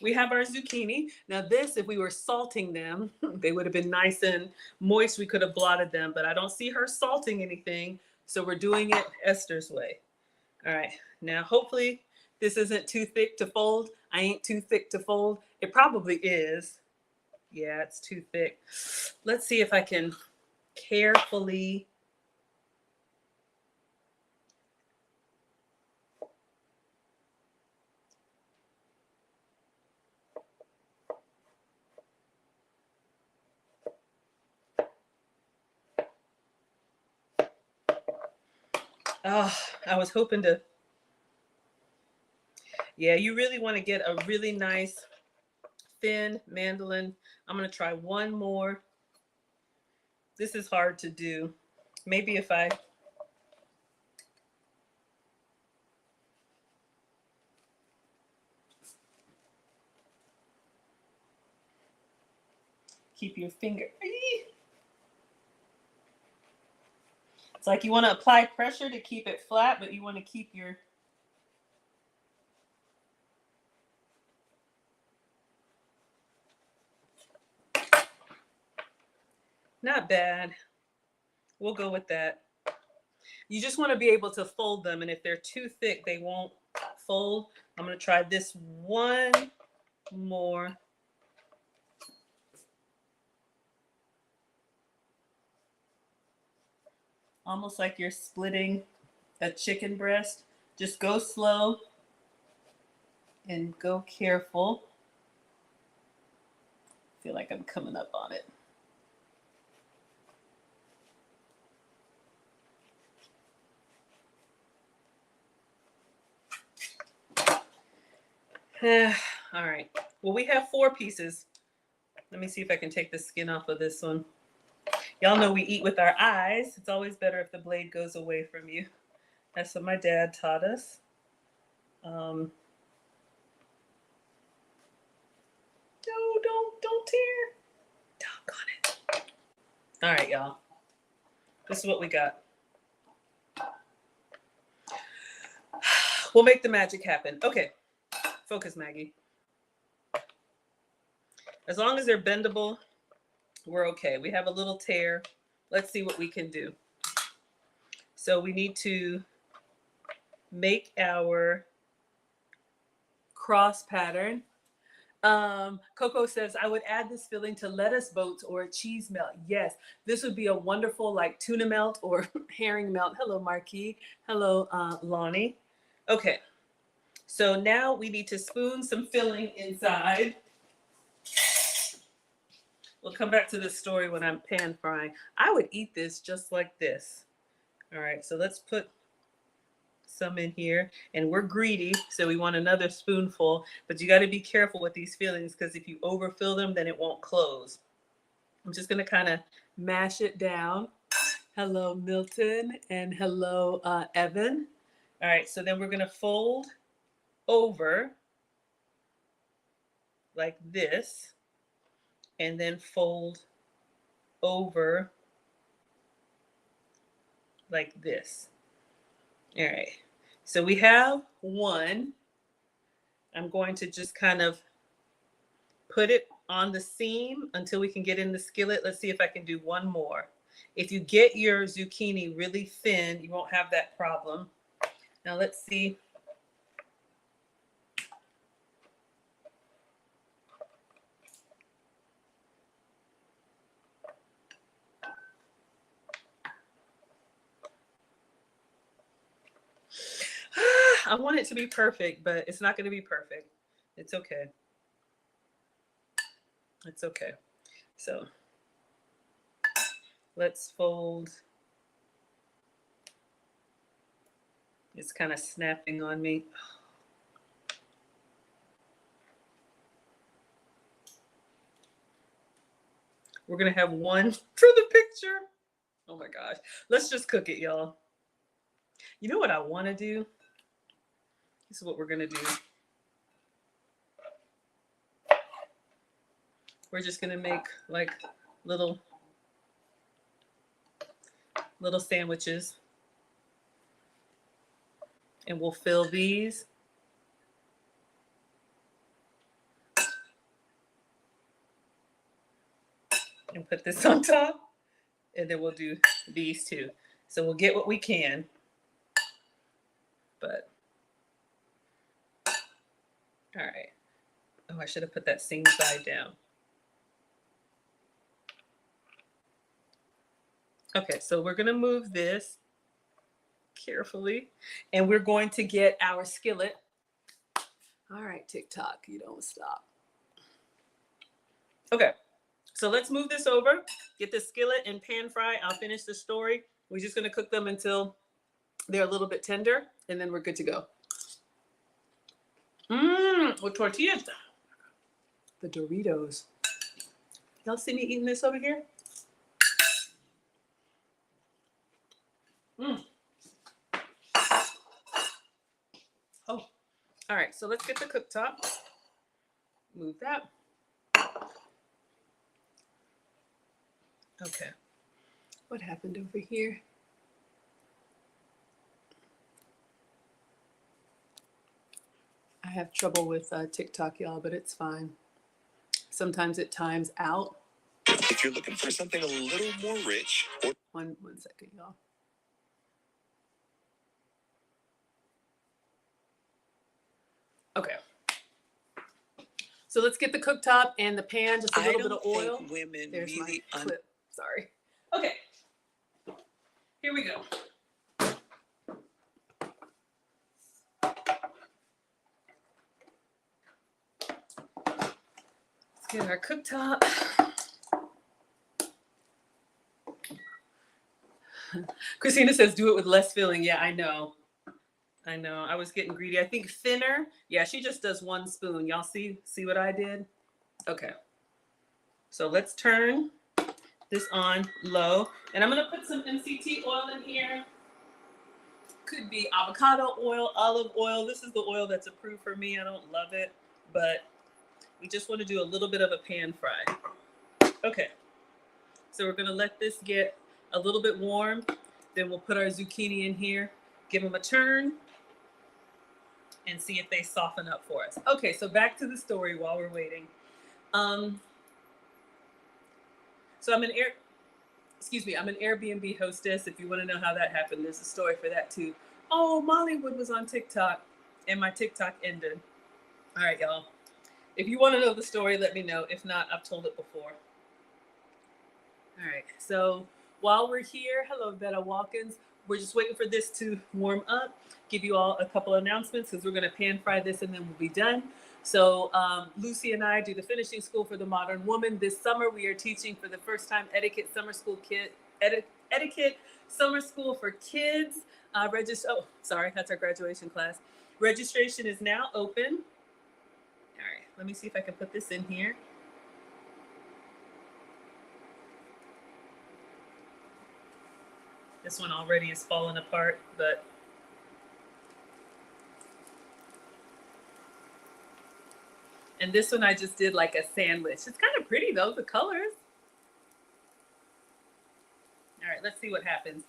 we have our zucchini. Now this, if we were salting them, they would have been nice and moist. We could have blotted them, but I don't see her salting anything. So we're doing it Esther's way. All right, now hopefully this isn't too thick to fold. I ain't too thick to fold. It probably is. Yeah, it's too thick. Let's see if I can carefully. Oh, I was hoping to. Yeah, you really want to get a really nice thin mandolin. I'm going to try one more. This is hard to do. Maybe if I keep your finger. It's like you want to apply pressure to keep it flat, but you want to keep your Not bad. We'll go with that. You just want to be able to fold them, and if they're too thick, they won't fold. I'm going to try this one more. Almost like you're splitting a chicken breast. Just go slow and go careful. I feel like I'm coming up on it. All right. Well, we have 4 pieces. Let me see if I can take the skin off of this one. Y'all know we eat with our eyes. It's always better if the blade goes away from you. That's what my dad taught us. No, don't tear. Doggone it. All right, y'all. This is what we got. We'll make the magic happen. Okay. Focus, Maggie. As long as they're bendable, we're okay. We have a little tear. Let's see what we can do. So we need to make our cross pattern. Coco says, I would add this filling to lettuce boats or a cheese melt. Yes, this would be a wonderful like tuna melt or herring melt. Hello, Marquis. Hello, Lonnie. Okay, so now we need to spoon some filling inside. We'll come back to this story when I'm pan frying. I would eat this just like this. All right, so let's put some in here, and we're greedy, so we want another spoonful, but you got to be careful with these fillings because if you overfill them, then it won't close. I'm just going to kind of mash it down. Hello, Milton, and hello, Evan. All right, so then we're going to fold over like this, and then fold over like this. All right, so we have one. I'm going to just kind of put it on the seam until we can get in the skillet. Let's see if I can do one more. If you get your zucchini really thin, you won't have that problem. Now let's see. I want it to be perfect, but it's not going to be perfect. It's okay. It's okay. So let's fold. It's kind of snapping on me. We're going to have one for the picture. Oh my gosh. Let's just cook it, y'all. You know what I want to do? This is what we're going to do. We're just going to make like little sandwiches. And we'll fill these. And put this on top. And then we'll do these two. So we'll get what we can. But, all right. Oh, I should have put that seam side down. Okay, so we're going to move this carefully. And we're going to get our skillet. All right, TikTok, you don't stop. Okay, so let's move this over. Get the skillet and pan fry. I'll finish the story. We're just going to cook them until they're a little bit tender, and then we're good to go. With tortillas. The Doritos. Y'all see me eating this over here? Oh, all right. So let's get the cooktop. Move that. Okay. What happened over here? I have trouble with TikTok, y'all, but it's fine. Sometimes it times out. If you're looking for something a little more rich, or one second, y'all. Okay. So let's get the cooktop and the pan, just a little bit of oil. Women There's really my clip. Sorry. Okay. Here we go. Let's get our cooktop. Christina says, do it with less filling. Yeah, I know. I was getting greedy. I think thinner. Yeah, she just does 1 spoon. Y'all see what I did? Okay. So let's turn this on low. And I'm going to put some MCT oil in here. Could be avocado oil, olive oil. This is the oil that's approved for me. I don't love it, but we just want to do a little bit of a pan fry. Okay. So we're going to let this get a little bit warm. Then we'll put our zucchini in here, give them a turn, and see if they soften up for us. Okay, so back to the story while we're waiting. So I'm an Airbnb hostess. If you want to know how that happened, there's a story for that too. Oh, Mollywood was on TikTok, and my TikTok ended. All right, y'all. If you want to know the story, let me know. If not, I've told it before. All right, so while we're here, hello, Betta Watkins. We're just waiting for this to warm up. Give you all a couple announcements because we're going to pan fry this and then we'll be done. So Lucy and I do the finishing school for the modern woman. This summer we are teaching for the first time etiquette summer school etiquette summer school for kids. Oh, sorry, that's our graduation class. Registration is now open. All right, let me see if I can put this in here. This one already is falling apart, but and this one I just did like a sandwich. It's kind of pretty though, the colors. All right, let's see what happens.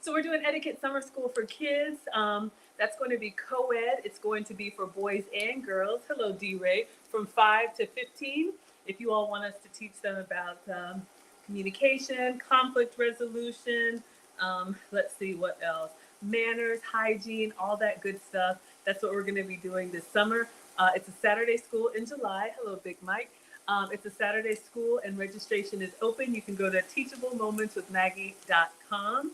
So we're doing etiquette summer school for kids. That's going to be co-ed. It's going to be for boys and girls. Hello, D-Ray, from 5 to 15. If you all want us to teach them about communication, conflict resolution, let's see what else, manners, hygiene, all that good stuff. That's what we're going to be doing this summer. It's a Saturday school in July. Hello, Big Mike. It's a Saturday school and registration is open. You can go to teachablemomentswithmaggie.com.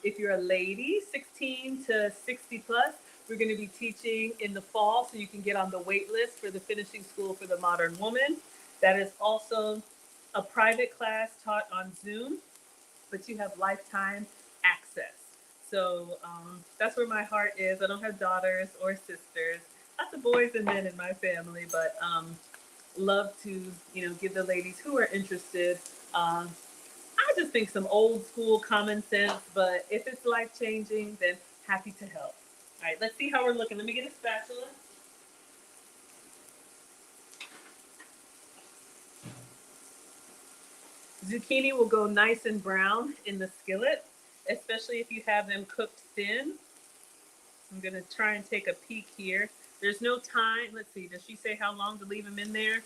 If you're a lady, 16 to 60 plus, we're going to be teaching in the fall so you can get on the wait list for the finishing school for the modern woman. That is also a private class taught on Zoom, but you have lifetime access. So that's where my heart is. I don't have daughters or sisters. Lots of boys and men in my family, but love to, give the ladies who are interested. I just think some old school common sense, but if it's life changing, then happy to help. All right, let's see how we're looking. Let me get a spatula. Zucchini will go nice and brown in the skillet, especially if you have them cooked thin. I'm gonna try and take a peek here. There's no time. Let's see, does she say how long to leave them in there?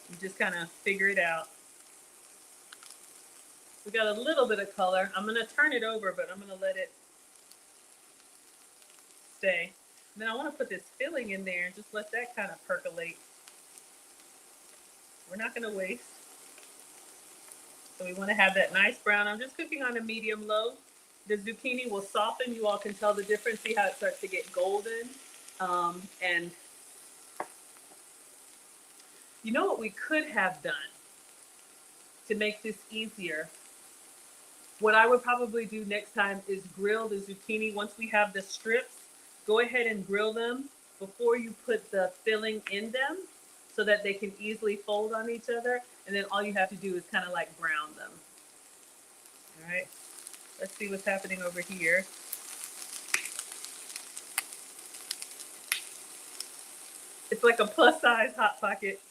You just kind of figure it out. We got a little bit of color. I'm gonna turn it over, but I'm gonna let it stay. And then I want to put this filling in there and just let that kind of percolate. We're not going to waste. So we want to have that nice brown. I'm just cooking on a medium low. The zucchini will soften. You all can tell the difference. See how it starts to get golden. And you know what we could have done to make this easier? What I would probably do next time is grill the zucchini. Once we have the strips, go ahead and grill them before you put the filling in them so that they can easily fold on each other. And then all you have to do is kind of like brown them. All right, let's see what's happening over here. It's like a plus size Hot Pocket.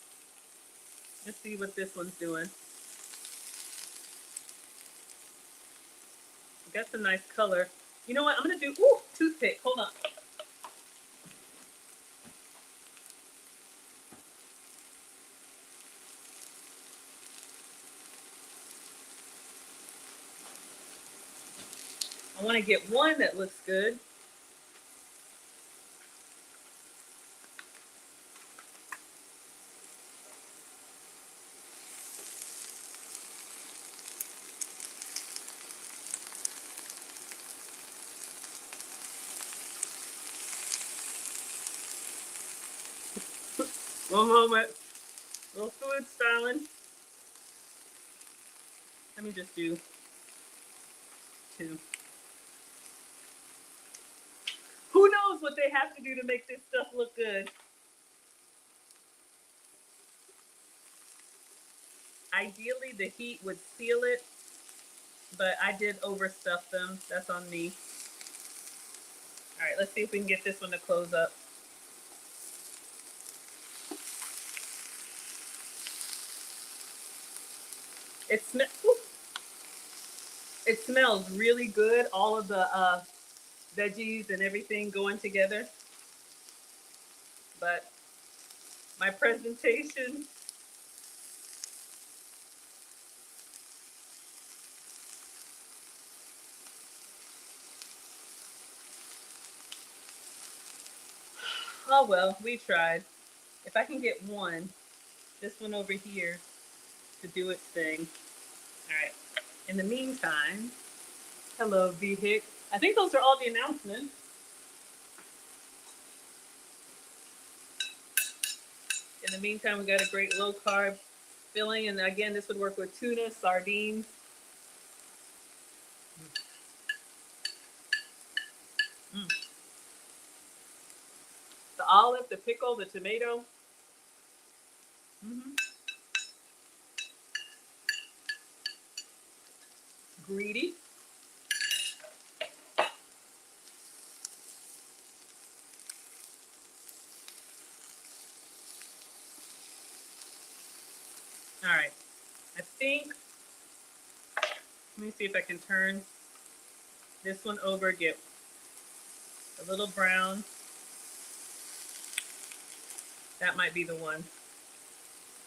Let's see what this one's doing. Got some nice color. You know what? I'm gonna do, toothpick. Hold on. I want to get one that looks good. One moment. A little fluid styling. Let me just do 2. Who knows what they have to do to make this stuff look good? Ideally, the heat would seal it, but I did overstuff them. That's on me. All right, let's see if we can get this one to close up. It smells really good. All of the veggies and everything going together. But my presentation, oh well, we tried. If I can get this one over here to do its thing. All right. In the meantime, hello, V Hick. I think those are all the announcements. In the meantime, we got a great low carb filling, and again, this would work with tuna, sardines. Mm. The olive, the pickle, the tomato. Mm-hmm. Greedy. All right. I think, let me see if I can turn this one over, get a little brown. That might be the one.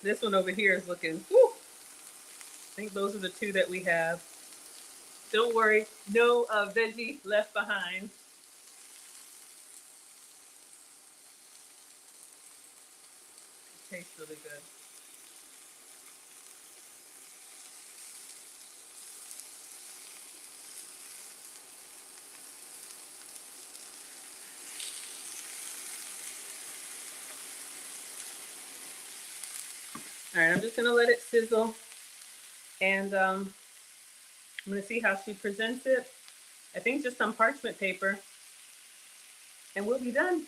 This one over here is looking, whew. I think those are the 2 that we have. Don't worry, no veggie left behind. It tastes really good. All right, I'm just gonna let it sizzle, and I'm gonna see how she presents it. I think just some parchment paper, and we'll be done.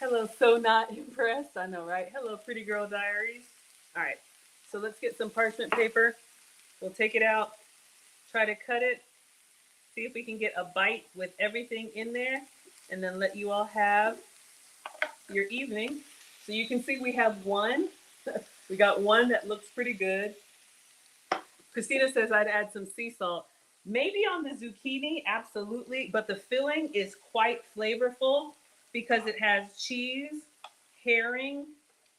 Hello, so not impressed. I know, right? Hello, Pretty Girl Diaries. All right, so let's get some parchment paper. We'll take it out, try to cut it, see if we can get a bite with everything in there, and then let you all have your evening. So you can see we have one. We got one that looks pretty good. Christina says I'd add some sea salt. Maybe on the zucchini, absolutely, but the filling is quite flavorful because it has cheese, herring,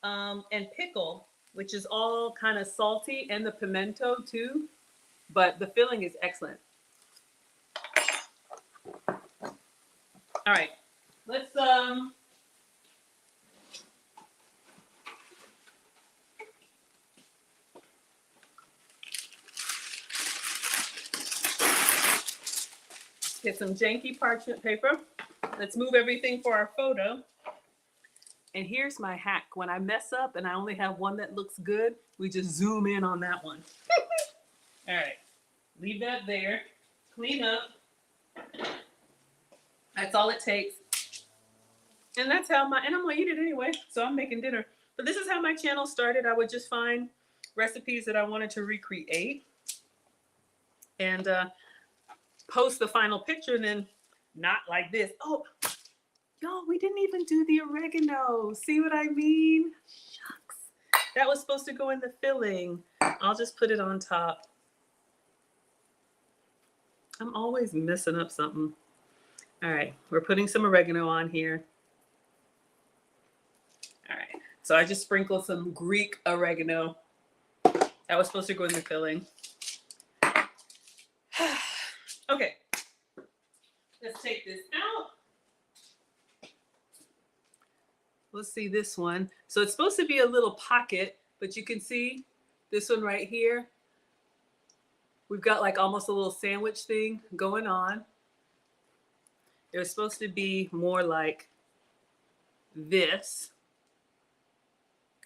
and pickle, which is all kind of salty, and the pimento too. But the filling is excellent. All right, let's get some janky parchment paper. Let's move everything for our photo. And here's my hack. When I mess up and I only have one that looks good, we just zoom in on that one. All right, leave that there. Clean up. That's all it takes. And that's how and I'm gonna eat it anyway, so I'm making dinner. But this is how my channel started. I would just find recipes that I wanted to recreate and post the final picture, and then not like this. Oh, y'all, we didn't even do the oregano. See what I mean? Shucks. That was supposed to go in the filling. I'll just put it on top. I'm always messing up something. All right, we're putting some oregano on here. All right, so I just sprinkled some Greek oregano. That was supposed to go in the filling. Okay, Let's take this out. Let's see this one. So it's supposed to be a little pocket, but you can see this one right here. We've got like almost a little sandwich thing going on. It was supposed to be more like this.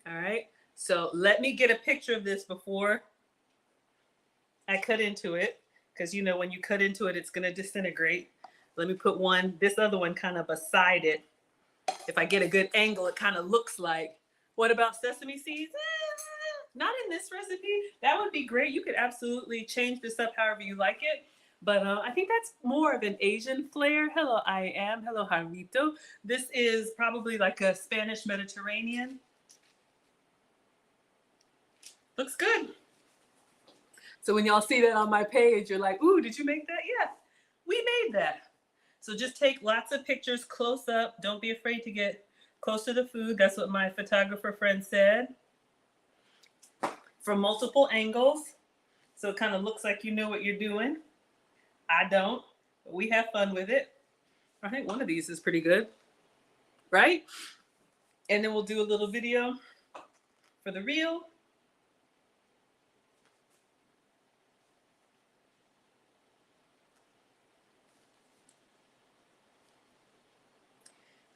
All right. So let me get a picture of this before I cut into it. Because, you know, when you cut into it, it's going to disintegrate. Let me put this other one kind of beside it. If I get a good angle, it kind of looks like. What about sesame seeds? Not in this recipe. That would be great. You could absolutely change this up however you like it. But I think that's more of an Asian flair. Hello, I am. Hello, Jarrito. This is probably like a Spanish Mediterranean. Looks good. So when y'all see that on my page, you're like, ooh, did you make that? Yeah, we made that. So just take lots of pictures close up. Don't be afraid to get close to the food. That's what my photographer friend said. From multiple angles. So it kind of looks like you know what you're doing. I don't, but we have fun with it. I think one of these is pretty good, right? And then we'll do a little video for the reel.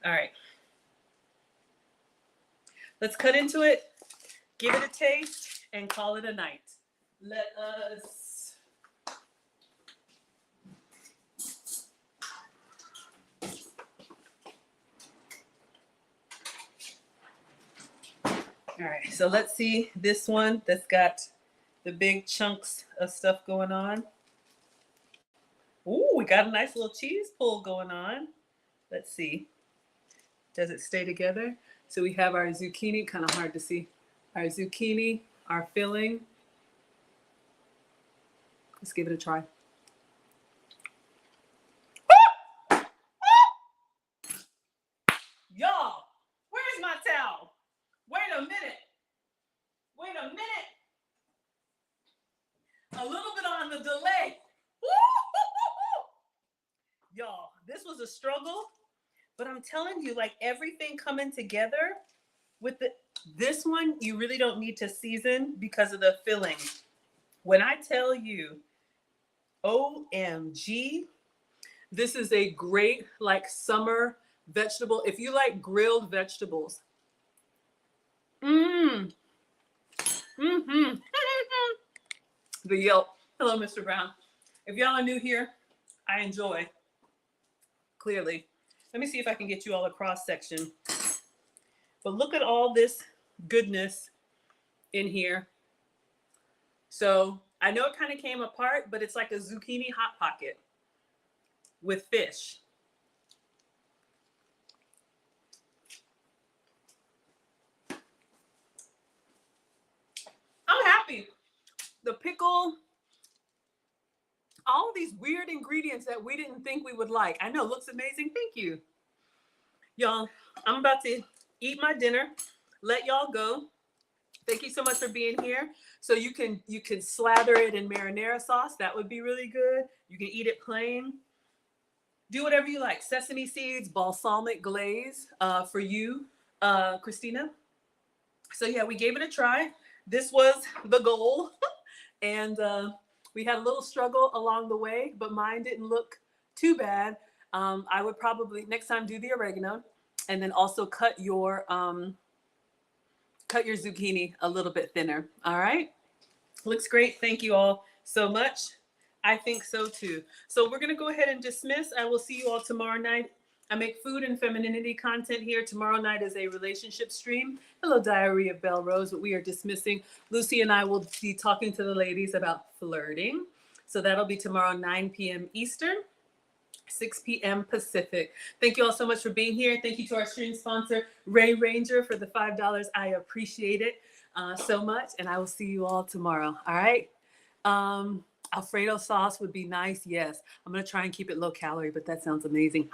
All right. Let's cut into it, give it a taste, and call it a night. Let us... All right, so let's see this one that's got the big chunks of stuff going on. Ooh, we got a nice little cheese pull going on. Let's see. Does it stay together? So we have our zucchini, kind of hard to see. Our zucchini, our filling. Let's give it a try. Y'all, where's my towel? Wait a minute. Wait a minute. A little bit on the delay. Y'all, this was a struggle, but I'm telling you, like everything coming together with this one, you really don't need to season because of the filling. When I tell you, OMG, this is a great like summer vegetable. If you like grilled vegetables. The Yelp. Hello, Mr. Brown. If y'all are new here, I enjoy. Clearly. Let me see if I can get you all a cross section. But look at all this goodness in here. So I know it kind of came apart, but it's like a zucchini hot pocket with fish. I'm happy. The pickle, all these weird ingredients that we didn't think we would like. I know, looks amazing. Thank you. Y'all, I'm about to eat my dinner. Let y'all go. Thank you so much for being here. So you can slather it in marinara sauce. That would be really good. You can eat it plain. Do whatever you like. Sesame seeds, balsamic glaze for you, Christina. So yeah, we gave it a try. This was the goal. And we had a little struggle along the way, but mine didn't look too bad. I would probably next time do the oregano and then also cut your zucchini a little bit thinner. All right. Looks great. Thank you all so much. I think so too. So we're going to go ahead and dismiss. I will see you all tomorrow night. I make food and femininity content here. Tomorrow night is a relationship stream. Hello, Diary of Belle Rose, but we are dismissing. Lucy and I will be talking to the ladies about flirting. So that'll be tomorrow, 9 p.m. Eastern, 6 p.m. Pacific. Thank you all so much for being here. Thank you to our stream sponsor, Ray Ranger, for the $5. I appreciate it so much. And I will see you all tomorrow. All right. Alfredo sauce would be nice. Yes. I'm going to try and keep it low calorie, but that sounds amazing.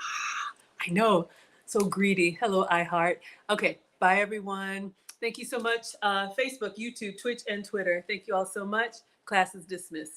I know. So greedy. Hello, iHeart. Okay. Bye, everyone. Thank you so much. Facebook, YouTube, Twitch, and Twitter. Thank you all so much. Class is dismissed.